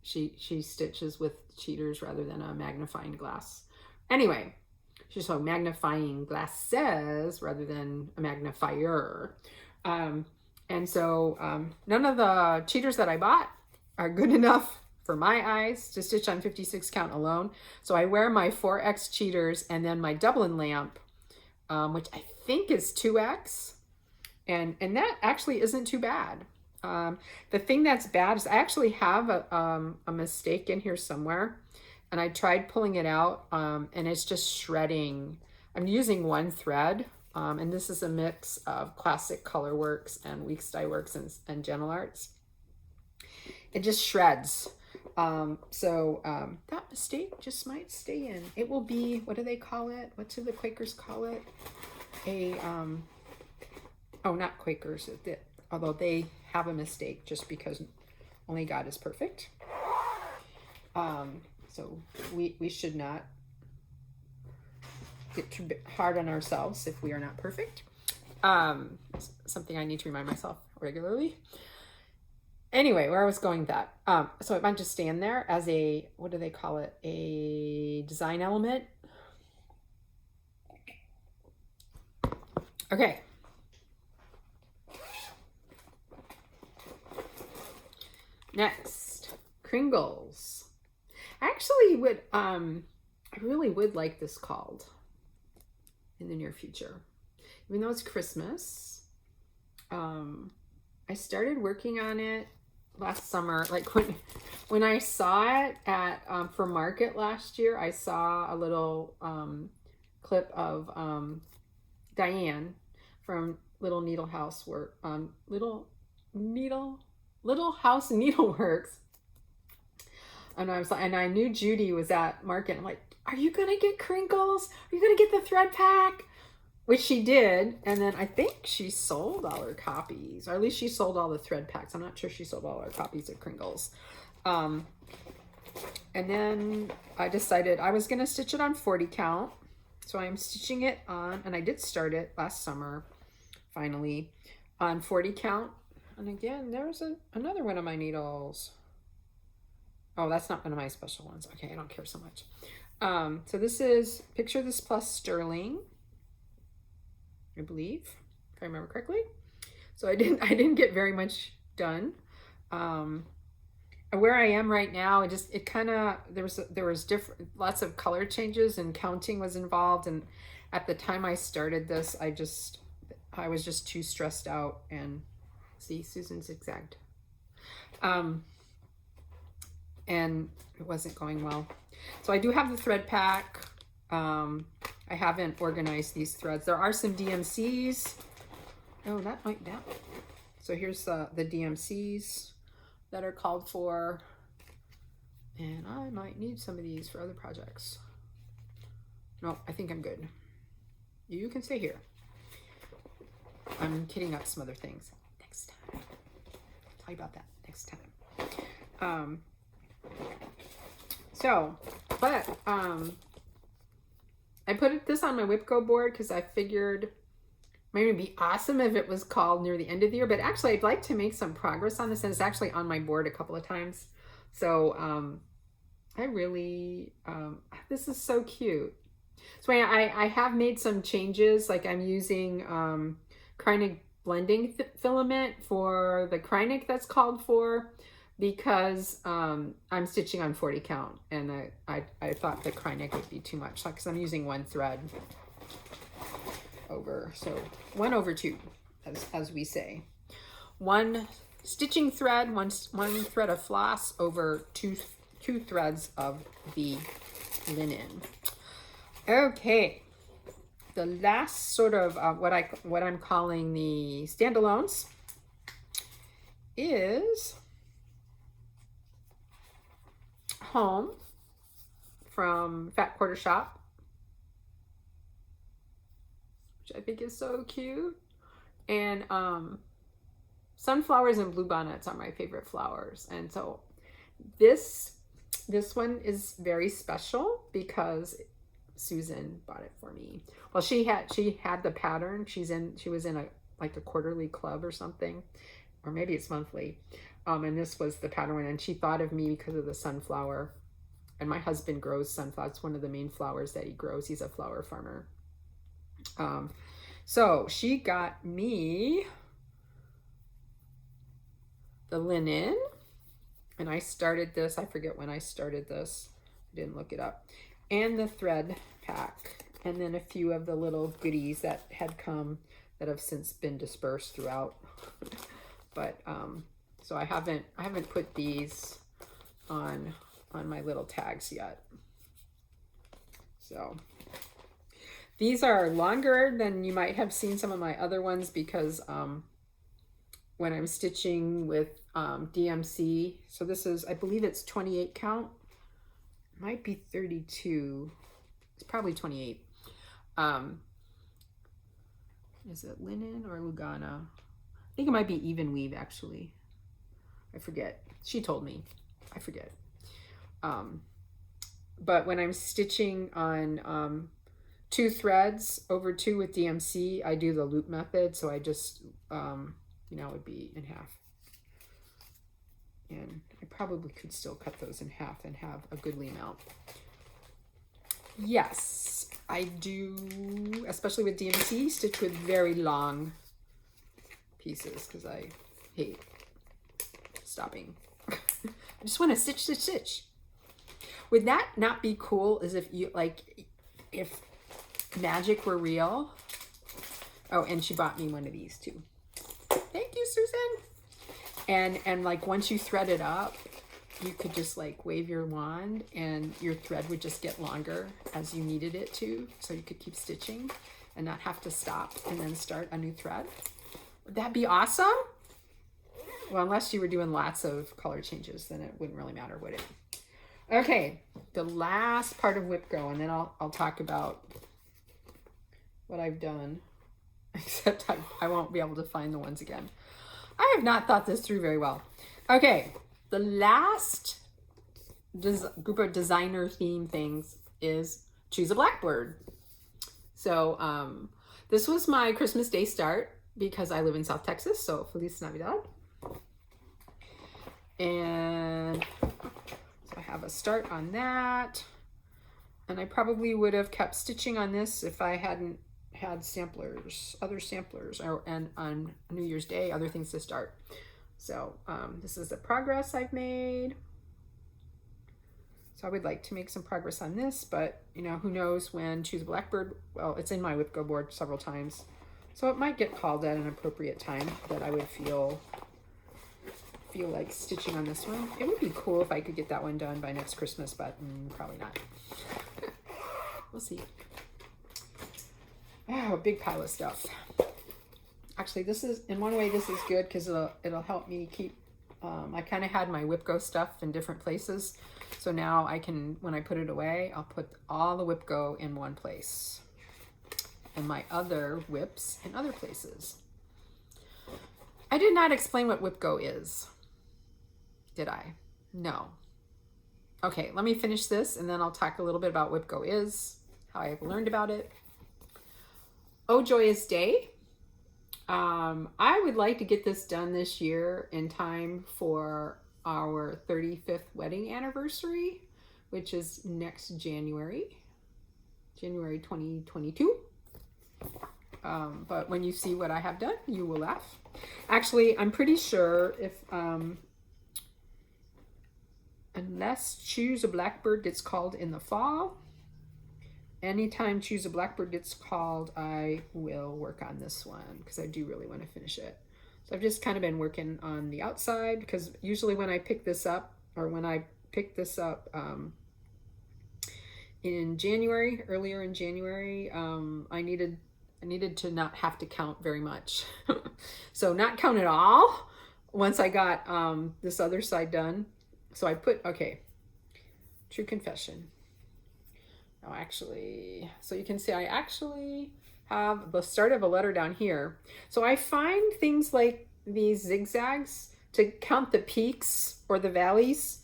she stitches with cheaters rather than a magnifying glass. Anyway, she's so magnifying glasses rather than a magnifier. And so none of the cheaters that I bought are good enough for my eyes to stitch on 56 count alone. So I wear my 4X cheaters and then my Dublin lamp, which I think is 2X. And that actually isn't too bad. The thing that's bad is I actually have a mistake in here somewhere, and I tried pulling it out, and it's just shredding. I'm using one thread, and this is a mix of Classic Colorworks and Weeks Dye Works and Gentle Arts. It just shreds. That mistake just might stay in. It will be, what do they call it? What do the Quakers call it? Oh, not Quakers, although they have a mistake just because only God is perfect. So we should not get too hard on ourselves if we are not perfect. Something I need to remind myself regularly. Anyway, where I was going with that. So it might just stand there as a, what do they call it? A design element. Okay. Next, Kringles. I actually would, I really would like this called in the near future. Even though it's Christmas, I started working on it last summer. Like when I saw it at for market last year, I saw a little clip of Diane from Little Needle House Work, Little House Needleworks. And I was like, and I knew Judy was at market. I'm like, are you gonna get Kringles? Are you gonna get the thread pack? Which she did, and then I think she sold all her copies, or at least she sold all the thread packs. I'm not sure she sold all her copies of Kringles. And then I decided I was gonna stitch it on 40 count. So I'm stitching it on, and I did start it last summer, finally, on 40 count. And again, there's another one of my needles. Oh, that's not one of my special ones. Okay, I don't care so much. So this is Picture This Plus Sterling, I believe, if I remember correctly. So I didn't get very much done. Where I am right now, it kind of, there was different, lots of color changes, and counting was involved, and at the time I started this, I was just too stressed out, and see, Susan zigzagged. And it wasn't going well. So I do have the thread pack. I haven't organized these threads. There are some DMCs. Oh, that might down. So here's the DMCs that are called for. And I might need some of these for other projects. No, I think I'm good. You can stay here. I'm kitting up some other things next time. I'll tell you about that next time. I put this on my WIPCO board because I figured maybe it'd be awesome if it was called near the end of the year, but actually I'd like to make some progress on this, and it's actually on my board a couple of times. So I really, this is so cute. So I have made some changes, like I'm using Kreinik blending filament for the Kreinik that's called for, because I'm stitching on 40 count, and I thought the Kreinik would be too much, because I'm using one thread over, so 1/2, as we say. One stitching thread, one thread of floss over two threads of the linen. Okay, the last sort of what I'm calling the standalones is Home from Fat Quarter Shop, which I think is so cute, and sunflowers and bluebonnets are my favorite flowers, and so this one is very special because Susan bought it for me. Well, she had the pattern. She was in a quarterly club or something, or maybe it's monthly. And this was the pattern, and she thought of me because of the sunflower. And my husband grows sunflower. It's one of the main flowers that he grows. He's a flower farmer. So she got me the linen, and I started this. I forget when I started this. I didn't look it up. And the thread pack, and then a few of the little goodies that had come that have since been dispersed throughout. But so I haven't put these on my little tags yet. So these are longer than you might have seen some of my other ones, because when I'm stitching with DMC, so this is, I believe it's 28 count. Might be 32. It's probably 28. Is it linen or Lugana? I think it might be even weave, actually. I forget. She told me. I forget. But when I'm stitching on 2 threads over 2 with DMC, I do the loop method. So I just, it would be in half. And I probably could still cut those in half and have a goodly amount. Yes, I do, especially with DMC, stitch with very long pieces because I hate stopping. I just want to stitch. Would that not be cool as if if magic were real? Oh, and she bought me one of these too. Thank you, Susan. And like once you thread it up, you could just like wave your wand and your thread would just get longer as you needed it to, so you could keep stitching and not have to stop and then start a new thread. Would that be awesome? Well, unless you were doing lots of color changes, then it wouldn't really matter, would it? Okay, the last part of WIPCO, and then I'll talk about what I've done, except I won't be able to find the ones again. I have not thought this through very well. Okay, the last group of designer theme things is Choose a Blackbird. So this was my Christmas Day start because I live in South Texas, so Feliz Navidad. And so I have a start on that. And I probably would have kept stitching on this if I hadn't had other samplers, and on New Year's Day, other things to start. So this is the progress I've made. So I would like to make some progress on this, but you know, who knows when Choose a Blackbird, well, it's in my WIP Go board several times. So it might get called at an appropriate time that I would feel like stitching on this one. It would be cool if I could get that one done by next Christmas, but probably not. We'll see. Oh, a big pile of stuff. Actually, this is, in one way, this is good because it'll help me keep, I kind of had my WIP Go stuff in different places. So now I can, when I put it away, I'll put all the WIP Go in one place and my other WIPs in other places. I did not explain what WIP Go is, did I? No. Okay, let me finish this and then I'll talk a little bit about WIP Go is, how I've learned about it. Oh, joyous day. I would like to get this done this year in time for our 35th wedding anniversary, which is next January 2022. But when you see what I have done, you will laugh. Actually, I'm pretty sure if, unless Choose a Blackbird gets called in the fall, anytime Choose a Blackbird gets called, I will work on this one because I do really want to finish it. So I've just kind of been working on the outside because usually when I pick this up, or when I picked this up in January, earlier in January, I needed to not have to count very much. So not count at all once I got this other side done. So I put, okay, true confession. Oh, actually, so you can see I actually have the start of a letter down here. So I find things like these zigzags to count the peaks or the valleys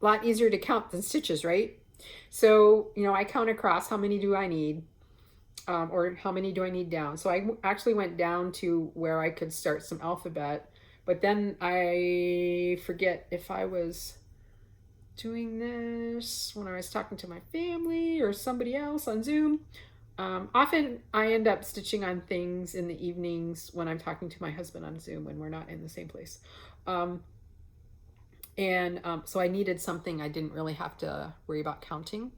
a lot easier to count than stitches, right? So, you know, I count across how many do I need, or how many do I need down. So I actually went down to where I could start some alphabet, but then I forget if I was doing this when I was talking to my family or somebody else on Zoom. Often I end up stitching on things in the evenings when I'm talking to my husband on Zoom when we're not in the same place. So I needed something I didn't really have to worry about counting.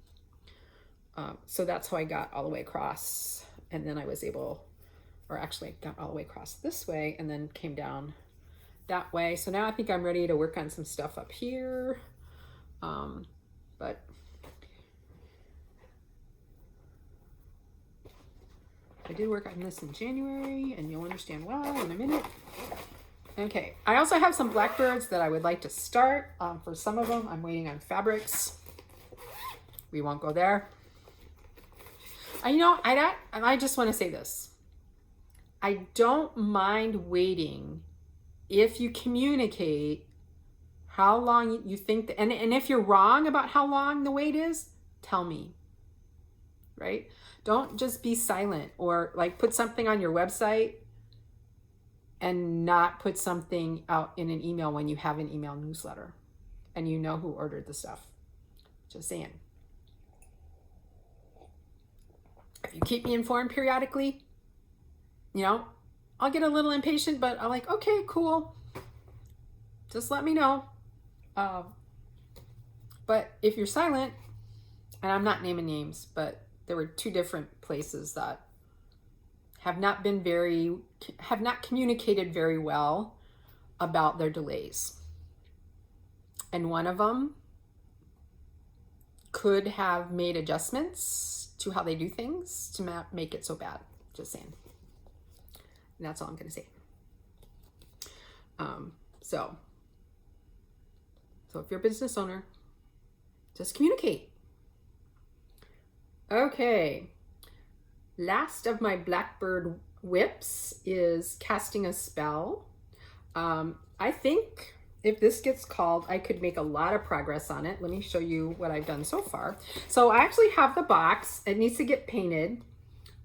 So that's how I got all the way across, and then I was able, or actually got all the way across this way and then came down that way. So now I think I'm ready to work on some stuff up here. But I did work on this in January, and you'll understand why in a minute. Okay, I also have some blackbirds that I would like to start. For some of them, I'm waiting on fabrics. We won't go there. You know, I just want to say this. I don't mind waiting if you communicate how long you think, and if you're wrong about how long the wait is, tell me, right? Don't just be silent or like put something on your website and not put something out in an email when you have an email newsletter and you know who ordered the stuff. Just saying. If you keep me informed periodically, you know, I'll get a little impatient, but I'm like, okay, cool. Just let me know. But if you're silent, and I'm not naming names, but there were two different places that have not communicated very well about their delays. And one of them could have made adjustments to how they do things to not make it so bad. Just saying. And that's all I'm going to say. So if you're a business owner, just communicate. Okay. Last of my blackbird whips is casting a spell. I think if this gets called, I could make a lot of progress on it. Let me show you what I've done so far. So I actually have the box. It needs to get painted.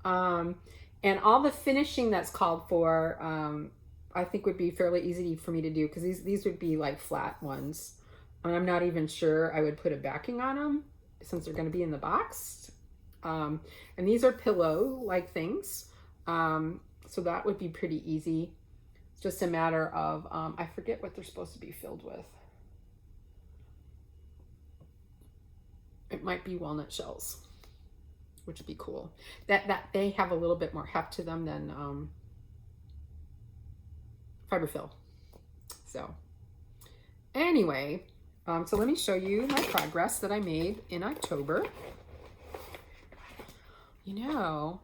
And all the finishing that's called for, I think would be fairly easy for me to do because these would be like flat ones. And I'm not even sure I would put a backing on them since they're going to be in the box. And these are pillow-like things. So that would be pretty easy. It's just a matter of, I forget what they're supposed to be filled with. it might be walnut shells, which would be cool. That they have a little bit more heft to them than fiberfill. So anyway, so let me show you my progress that I made in October. You know,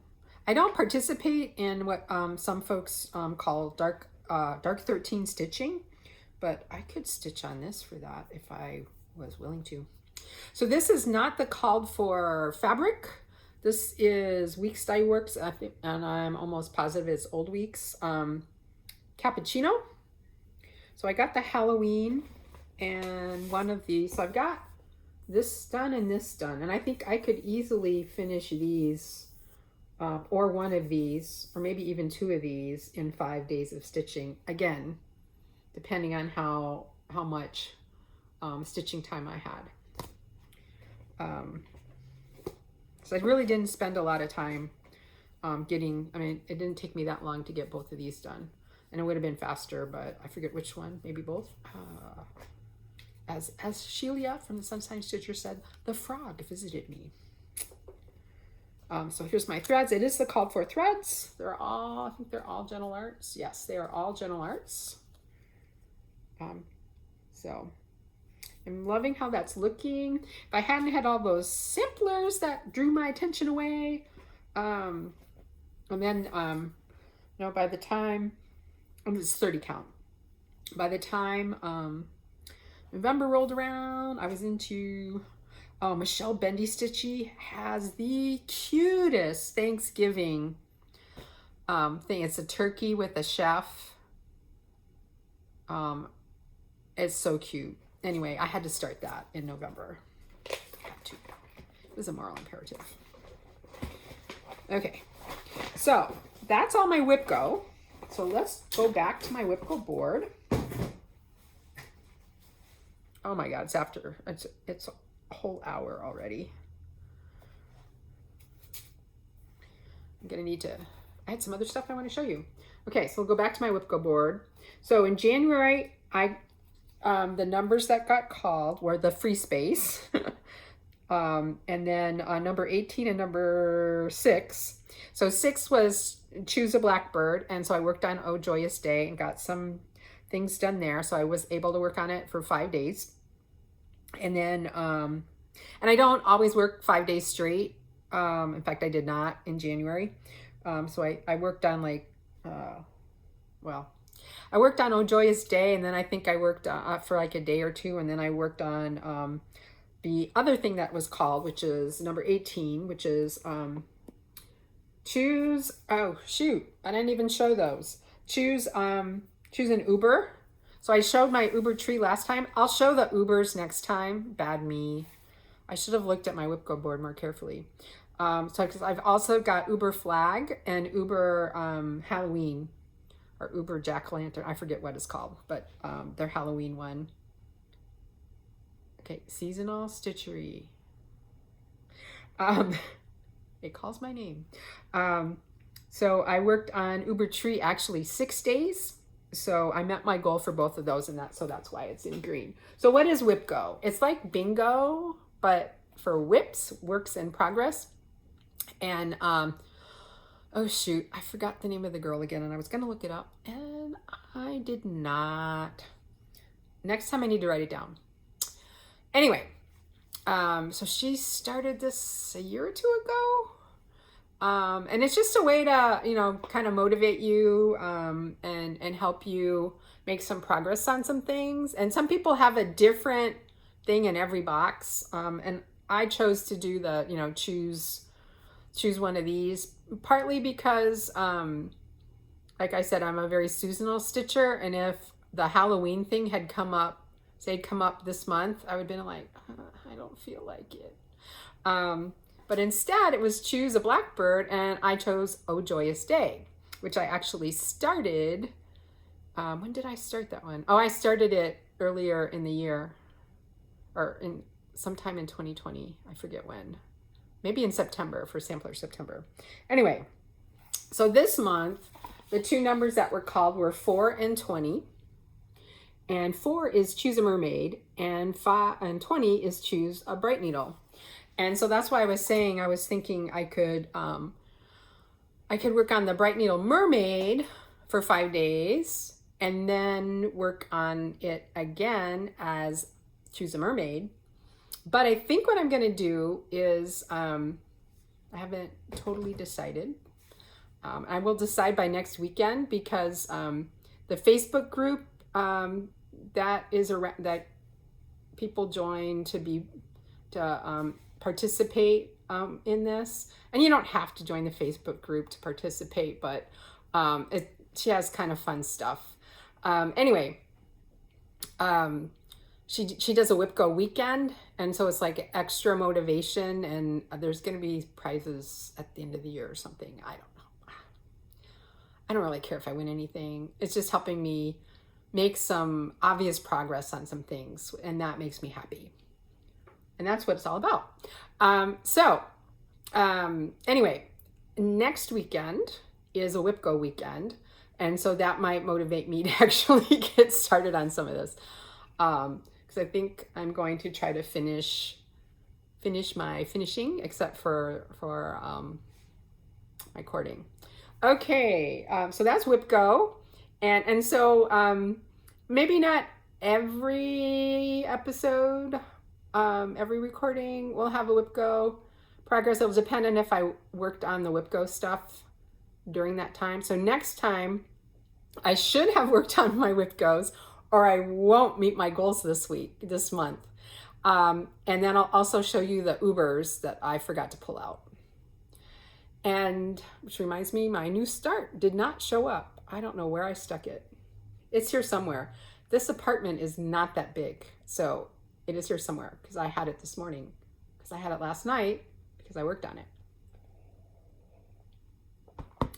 I don't participate in what some folks call dark 13 stitching, but I could stitch on this for that if I was willing to. So this is not the called for fabric. This is Weeks Dye Works, and I'm almost positive it's Old Weeks cappuccino. So I got the Halloween and one of these. So I've got this done and this done, and I think I could easily finish these or one of these, or maybe even two of these in 5 days of stitching, again depending on how much stitching time I had. So I really didn't spend a lot of time it didn't take me that long to get both of these done, and it would have been faster, but I forget which one, maybe both. As Sheila from the Sunshine Stitcher said, the frog visited me. So here's my threads. It is the called for threads. I think they're all Gentle Arts. Yes, they are all Gentle Arts. So I'm loving how that's looking. If I hadn't had all those simplers that drew my attention away, and then, you know, by the time, it's 30 count. By the time November rolled around, I was into, Michelle Bendy Stitchy has the cutest Thanksgiving thing. It's a turkey with a chef. It's so cute. Anyway, I had to start that in November. Had to. It was a moral imperative. Okay, so that's all my WIP Go. So let's go back to my WIP Go board. Oh my God, it's a whole hour already. I'm gonna need to, I had some other stuff I want to show you. Okay, so we'll go back to my WIP Go board. So in January, the numbers that got called were the free space. And then number 18 and number 6. So 6 was Choose a Blackbird. And so I worked on Oh Joyous Day and got some things done there. So I was able to work on it for 5 days. And then, and I don't always work 5 days straight. In fact, I did not in January. So I worked on I worked on Oh Joyous Day, and then I think I worked for like a day or two, and then I worked on the other thing that was called, which is number 18, which is choose, oh shoot, I didn't even show those. Choose an Uber. So I showed my Uber tree last time. I'll show the Ubers next time. Bad me. I should have looked at my WIP Go board more carefully. Because I've also got Uber Flag and Uber Halloween, or Uber Jack-o'-lantern. I forget what it's called, but their Halloween one. Okay, seasonal stitchery. It calls my name. So I worked on Uber Tree actually 6 days. So I met my goal for both of those, and so that's why it's in green. So what is WIP Go? It's like bingo, but for WIPs, works in progress. And oh shoot, I forgot the name of the girl again, and I was gonna look it up, and I did not. Next time I need to write it down. Anyway, so she started this a year or two ago. And it's just a way to, you know, kind of motivate you and help you make some progress on some things. And some people have a different thing in every box. And I chose to do the, you know, choose one of these, partly because, like I said, I'm a very seasonal stitcher. And if the Halloween thing had come up, say come up this month, I would have been like, I don't feel like it. But instead it was Choose a Blackbird, and I chose Oh Joyous Day, which I actually started. When did I start that one? Oh, I started it earlier in the year, or in sometime in 2020. I forget when. Maybe in September, for Sampler September. Anyway, so this month, the two numbers that were called were 4 and 20. And 4 is Choose a Mermaid, and 20 is Choose a Bright Needle. And so that's why I was saying, I was thinking I could work on the Bright Needle Mermaid for 5 days and then work on it again as Choose a Mermaid. But I think what I'm going to do is, I haven't totally decided. I will decide by next weekend, because the Facebook group that people join to participate in this, and you don't have to join the Facebook group to participate, but she has kind of fun stuff. Anyway, she does a WIP Go weekend, and so it's like extra motivation, and there's going to be prizes at the end of the year or something. I don't know. I don't really care if I win anything. It's just helping me make some obvious progress on some things, and that makes me happy. And that's what it's all about. Anyway, next weekend is a WIP Go weekend, and so that might motivate me to actually get started on some of this. Because I think I'm going to try to finish my finishing, except for my cording. Okay, so that's WIP Go, and so maybe not every episode, every recording will have a WIP Go progress. It'll depend on if I worked on the WIP Go stuff during that time. So next time, I should have worked on my WIP Goes, or I won't meet my goals this month. And then I'll also show you the Ubers that I forgot to pull out. And which reminds me, my new start did not show up. I don't know where I stuck it. It's here somewhere. This apartment is not that big, so it is here somewhere, because I had it this morning, because I had it last night, because I worked on it.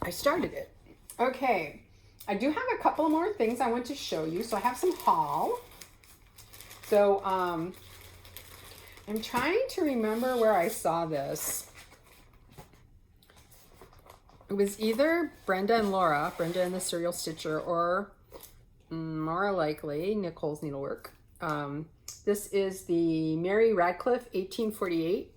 I started it. Okay. I do have a couple more things I want to show you. So I have some haul. So I'm trying to remember where I saw this. It was either Brenda and the Serial Stitcher, or more likely Nicole's Needlework. This is the Mary Radcliffe 1848.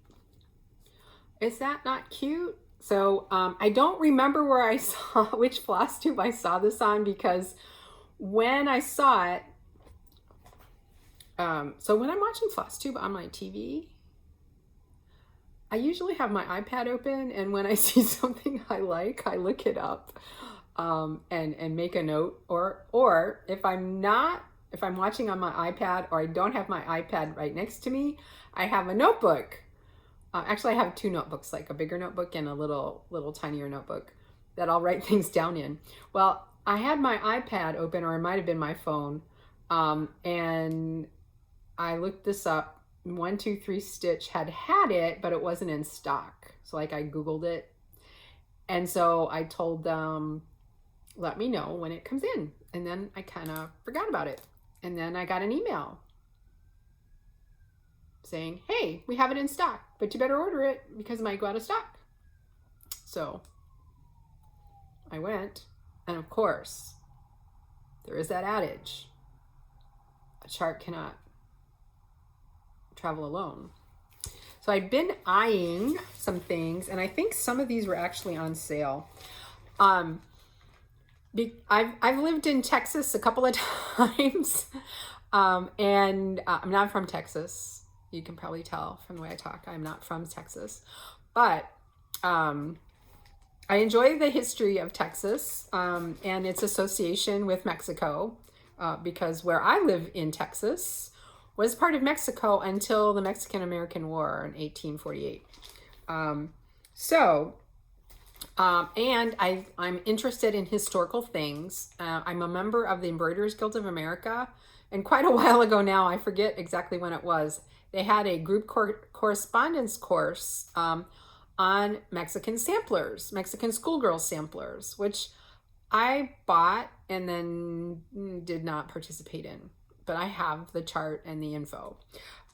Is that not cute? So I don't remember where I saw, which FlossTube I saw this on, because when I saw it, so when I'm watching FlossTube on my TV, I usually have my iPad open, and when I see something I like, I look it up and make a note, or if I'm watching on my iPad, or I don't have my iPad right next to me, I have a notebook. Actually, I have two notebooks, like a bigger notebook and a little tinier notebook that I'll write things down in. Well, I had my iPad open, or it might have been my phone, and I looked this up. 123 Stitch had it, but it wasn't in stock. So like I Googled it, and so I told them, let me know when it comes in. And then I kind of forgot about it. And then I got an email saying, hey, we have it in stock, but you better order it because it might go out of stock. So I went, and of course, there is that adage, a chart cannot travel alone. So I've been eyeing some things, and I think some of these were actually on sale. I've lived in Texas a couple of times, and I'm not from Texas. You can probably tell from the way I talk, I'm not from Texas, but I enjoy the history of Texas and its association with Mexico, because where I live in Texas was part of Mexico until the Mexican-American War in 1848. And I'm interested in historical things. I'm a member of the Embroiderers Guild of America, and quite a while ago now, I forget exactly when it was, they had a group correspondence course on Mexican samplers, Mexican schoolgirl samplers, which I bought and then did not participate in. But I have the chart and the info.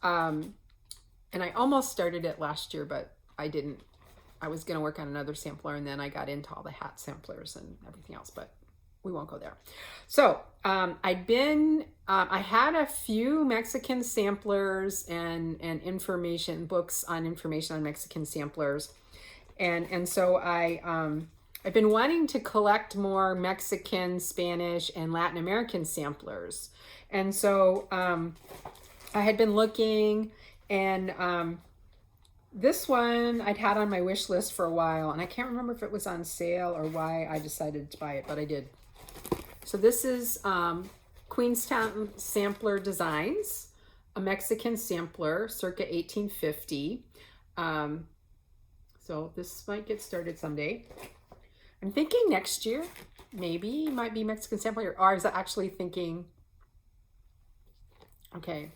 And I almost started it last year, but I didn't. I was going to work on another sampler, and then I got into all the hat samplers and everything else, but we won't go there. So I've been I had a few Mexican samplers and information books on information on Mexican samplers, and so I've been wanting to collect more Mexican, Spanish, and Latin American samplers, and so I had been looking, and this one I'd had on my wish list for a while, and I can't remember if it was on sale or why I decided to buy it, but I did. So this is Queenstown Sampler Designs, a Mexican sampler circa 1850. So this might get started someday. I'm thinking next year, maybe, might be Mexican sampler, or I was actually thinking, okay,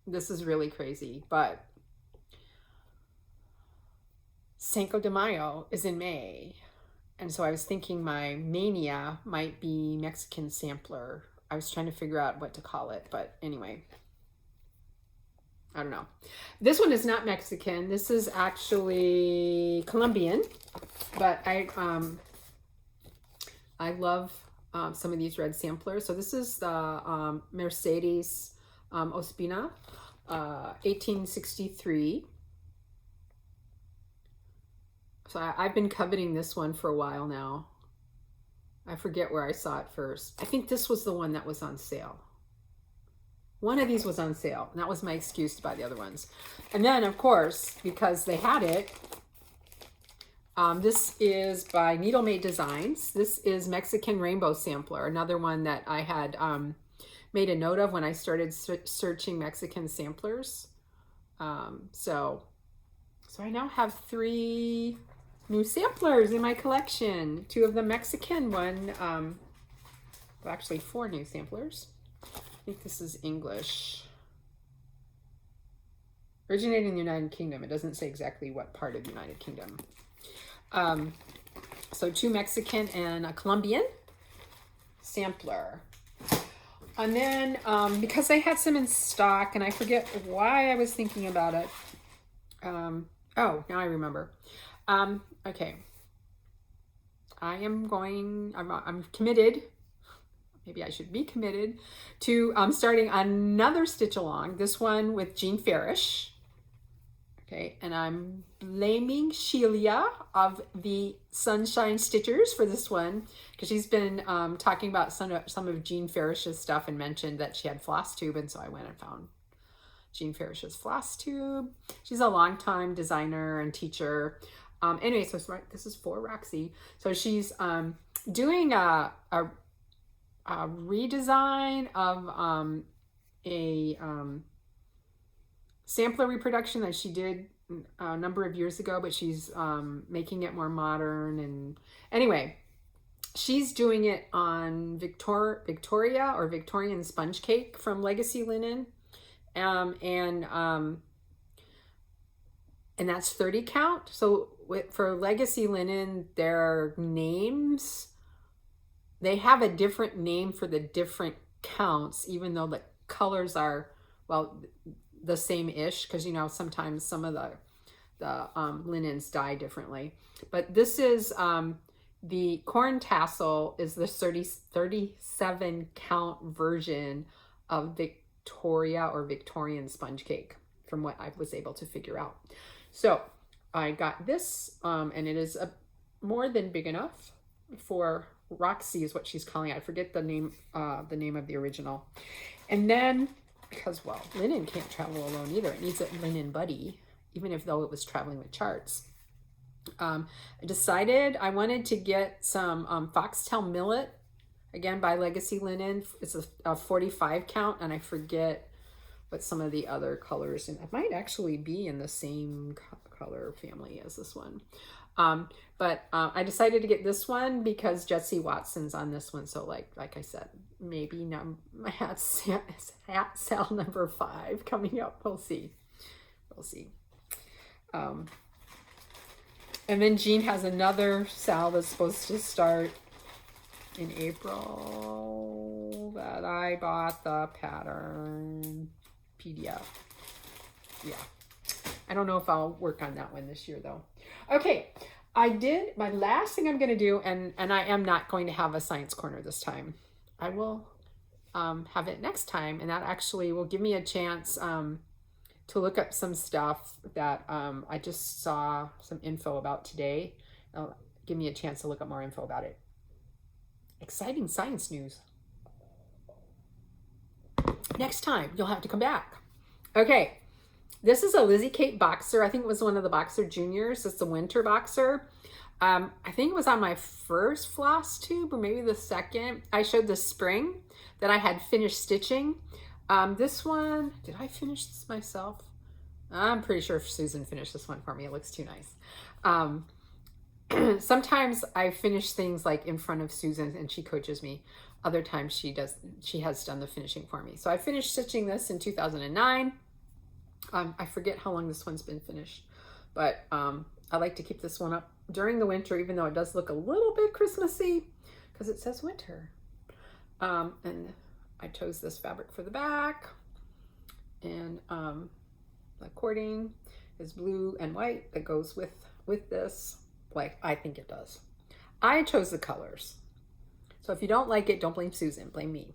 this is really crazy, but Cinco de Mayo is in May. And so I was thinking my mania might be Mexican sampler. I was trying to figure out what to call it, but anyway, I don't know. This one is not Mexican. This is actually Colombian, but I love some of these red samplers. So this is the Mercedes Ospina, 1863. So I've been coveting this one for a while now. I forget where I saw it first. I think this was the one that was on sale. One of these was on sale, and that was my excuse to buy the other ones. And then, of course, because they had it, this is by Needle Made Designs. This is Mexican Rainbow Sampler, another one that I had made a note of when I started searching Mexican samplers. So I now have 3 new samplers in my collection. 2 of them Mexican, one, well, actually 4 new samplers. I think this is English. Originating in the United Kingdom. It doesn't say exactly what part of the United Kingdom. So 2 Mexican and a Colombian sampler. And then, because I had some in stock, and I forget why I was thinking about it. Oh, now I remember. Okay. I'm committed. Maybe I should be committed to starting another stitch along. This one with Jean Farish. Okay, and I'm blaming Sheila of the Sunshine Stitchers for this one, because she's been talking about some of Jean Farish's stuff and mentioned that she had FlossTube, and so I went and found Jean Farish's FlossTube. She's a longtime designer and teacher. Anyway, so this is for Roxy. So she's doing a redesign of a sampler reproduction that she did a number of years ago, but she's making it more modern. And anyway, she's doing it on Victoria or Victorian sponge cake from Legacy Linen, and that's 30 count. So for Legacy Linen, their names, they have a different name for the different counts, even though the colors are, well, the same-ish, because, you know, sometimes some of the linens dye differently. But this is, the corn tassel is the 37 count version of Victoria or Victorian sponge cake, from what I was able to figure out. So I got this, and it is more than big enough for Roxy, is what she's calling it. I forget the name of the original. And then, because, well, linen can't travel alone either. It needs a linen buddy, even if though it was traveling with charts. I decided I wanted to get some Foxtail Millet, again by Legacy Linen. It's a 45 count, and I forget what some of the other colors, and it might actually be in the same color family as this one. But I decided to get this one because Jessie Watson's on this one. So like I said, maybe hat sale number 5 coming up. We'll see. We'll see. And then Jean has another sale that's supposed to start in April that I bought the pattern PDF. Yeah. I don't know if I'll work on that one this year though. Okay. My last thing I'm going to do, and I am not going to have a science corner this time. I will have it next time, and that actually will give me a chance to look up some stuff that I just saw some info about today. It'll give me a chance to look up more info about it. Exciting science news. Next time, you'll have to come back. Okay, this is a Lizzie Kate boxer. I think it was one of the Boxer Juniors. It's a winter boxer. I think it was on my first FlossTube or maybe the second. I showed the spring that I had finished stitching. This one, did I finish this myself? I'm pretty sure Susan finished this one for me. It looks too nice. Sometimes I finish things like in front of Susan and she coaches me. Other times she has done the finishing for me. So I finished stitching this in 2009. I forget how long this one's been finished, but I like to keep this one up during the winter, even though it does look a little bit Christmassy because it says winter. And I chose this fabric for the back, and the cording is blue and white that goes with this. Like, I think it does. I chose the colors. So if you don't like it, don't blame Susan, blame me.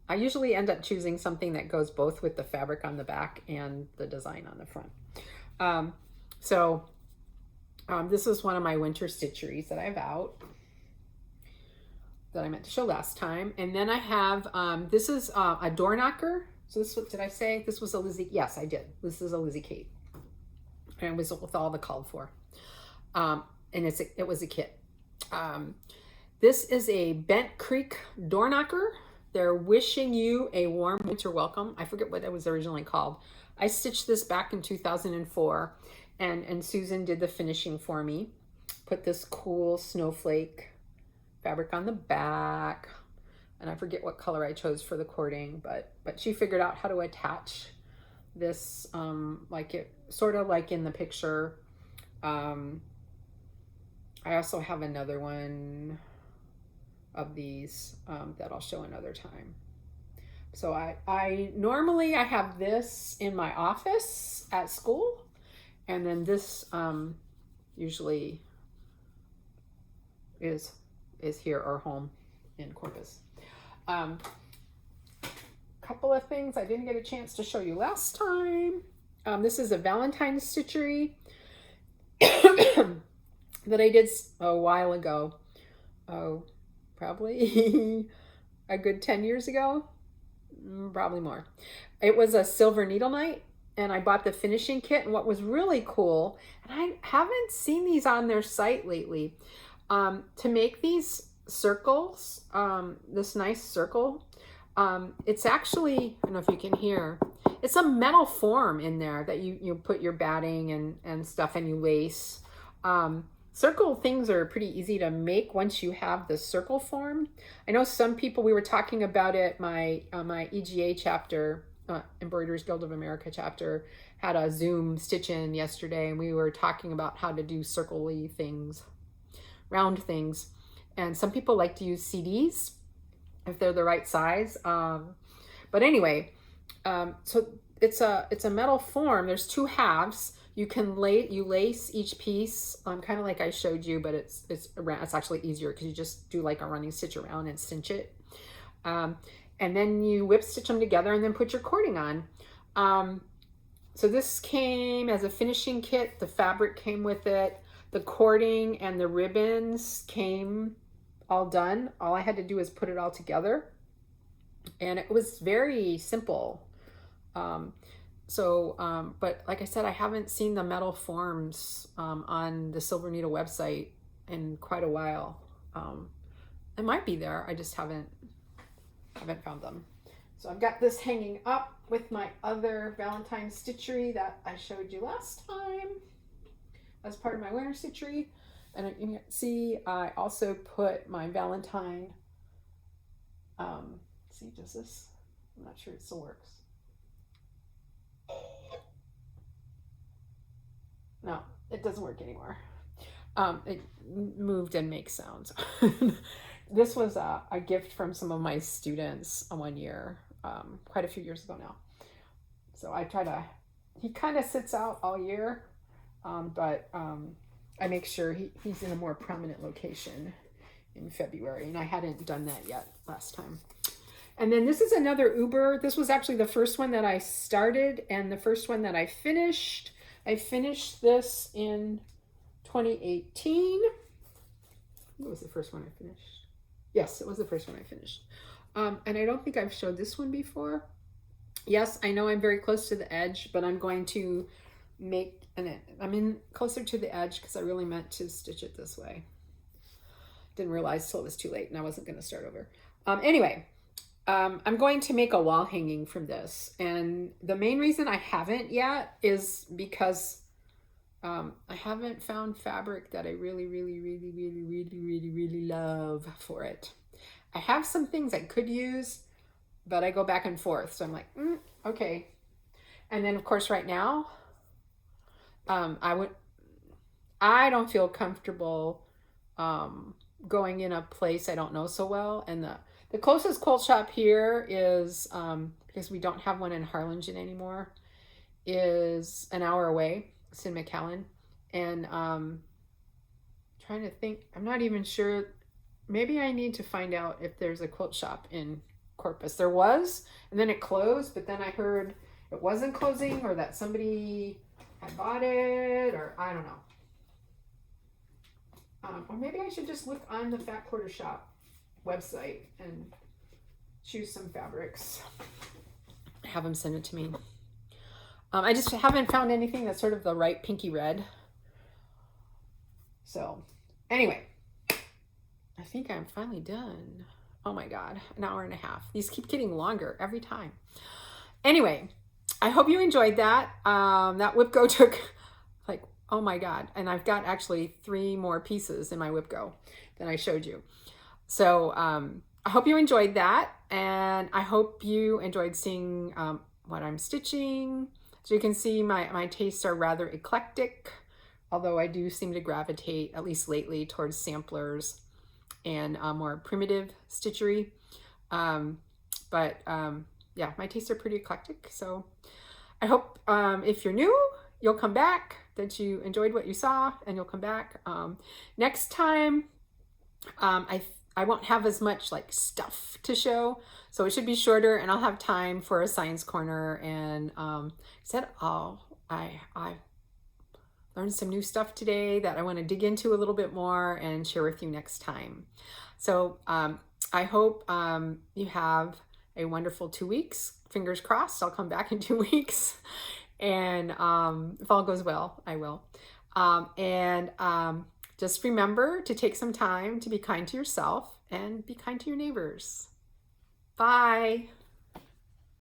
I usually end up choosing something that goes both with the fabric on the back and the design on the front. This is one of my winter stitcheries that I have out that I meant to show last time. And then I have, this is a door knocker. So this, did I say this was a Lizzie? Yes, I did. This is a Lizzie Kate. And it was with all the called for. And it was a kit. This is a Bent Creek door knocker. They're wishing you a warm winter welcome. I forget what it was originally called. I stitched this back in 2004, and Susan did the finishing for me. Put this cool snowflake fabric on the back, and I forget what color I chose for the cording, but she figured out how to attach this like it sort of like in the picture. I also have another one of these that I'll show another time. So I normally have this in my office at school, and then this usually is here or home in Corpus. Couple of things I didn't get a chance to show you last time. This is a Valentine Stitchery that I did a while ago. Oh, probably a good 10 years ago, probably more. It was a silver needle night, and I bought the finishing kit. And what was really cool, and I haven't seen these on their site lately, to make these circles, this nice circle, it's actually, I don't know if you can hear, it's a metal form in there that you put your batting and stuff, and you lace. Circle things are pretty easy to make once you have the circle form. I know some people, we were talking about it, my EGA chapter, Embroiderers Guild of America chapter, had a Zoom stitch-in yesterday, and we were talking about how to do circle-y things, round things. And some people like to use CDs if they're the right size. But anyway, so it's a metal form. There's two halves. You can lace each piece, kind of like I showed you, but it's actually easier because you just do like a running stitch around and cinch it. And then you whip stitch them together and then put your cording on. So this came as a finishing kit. The fabric came with it. The cording and the ribbons came all done. All I had to do was put it all together. And it was very simple. But like I said, I haven't seen the metal forms on the Silver Needle website in quite a while. It might be there. I just haven't found them. So I've got this hanging up with my other Valentine stitchery that I showed you last time as part of my winter stitchery. And you can see I also put my Valentine, see, does this? I'm not sure it still works. No, it doesn't work anymore. It moved and makes sounds. This was a gift from some of my students one year, quite a few years ago now. So I try to, he kind of sits out all year, but I make sure he's in a more prominent location in February, and I hadn't done that yet last time. And then this is another Uber. This was actually the first one that I started and the first one that I finished. I finished this in 2018. What was the first one I finished? Yes, it was the first one I finished. And I don't think I've showed this one before. Yes, I know I'm very close to the edge, but I'm going to make I'm in closer to the edge because I really meant to stitch it this way. Didn't realize till it was too late and I wasn't going to start over. Anyway, I'm going to make a wall hanging from this. And the main reason I haven't yet is because I haven't found fabric that I really love for it. I have some things I could use, but I go back and forth. So I'm like, okay. And then of course right now, I don't feel comfortable going in a place I don't know so well. And the closest quilt shop here is, because we don't have one in Harlingen anymore, is an hour away. It's in McAllen. And trying to think, I'm not even sure. Maybe I need to find out if there's a quilt shop in Corpus. There was, and then it closed, but then I heard it wasn't closing or that somebody had bought it, or I don't know. Or maybe I should just look on the Fat Quarter Shop website and choose some fabrics. Have them send it to me. I just haven't found anything that's sort of the right pinky red. So anyway, I think I'm finally done. Oh my God, an hour and a half. These keep getting longer every time. Anyway, I hope you enjoyed that. That whip go took like, oh my God. And I've got actually 3 more pieces in my whip go than I showed you. So I hope you enjoyed that. And I hope you enjoyed seeing what I'm stitching. So you can see my tastes are rather eclectic, although I do seem to gravitate, at least lately, towards samplers and more primitive stitchery. Yeah, my tastes are pretty eclectic. So I hope if you're new, you'll come back, that you enjoyed what you saw, and you'll come back. Next time, I won't have as much like stuff to show, so it should be shorter, and I'll have time for a science corner. And I learned some new stuff today that I want to dig into a little bit more and share with you next time. So I hope you have a wonderful 2 weeks. Fingers crossed, I'll come back in 2 weeks. And if all goes well, I will. Just remember to take some time to be kind to yourself and be kind to your neighbors. Bye.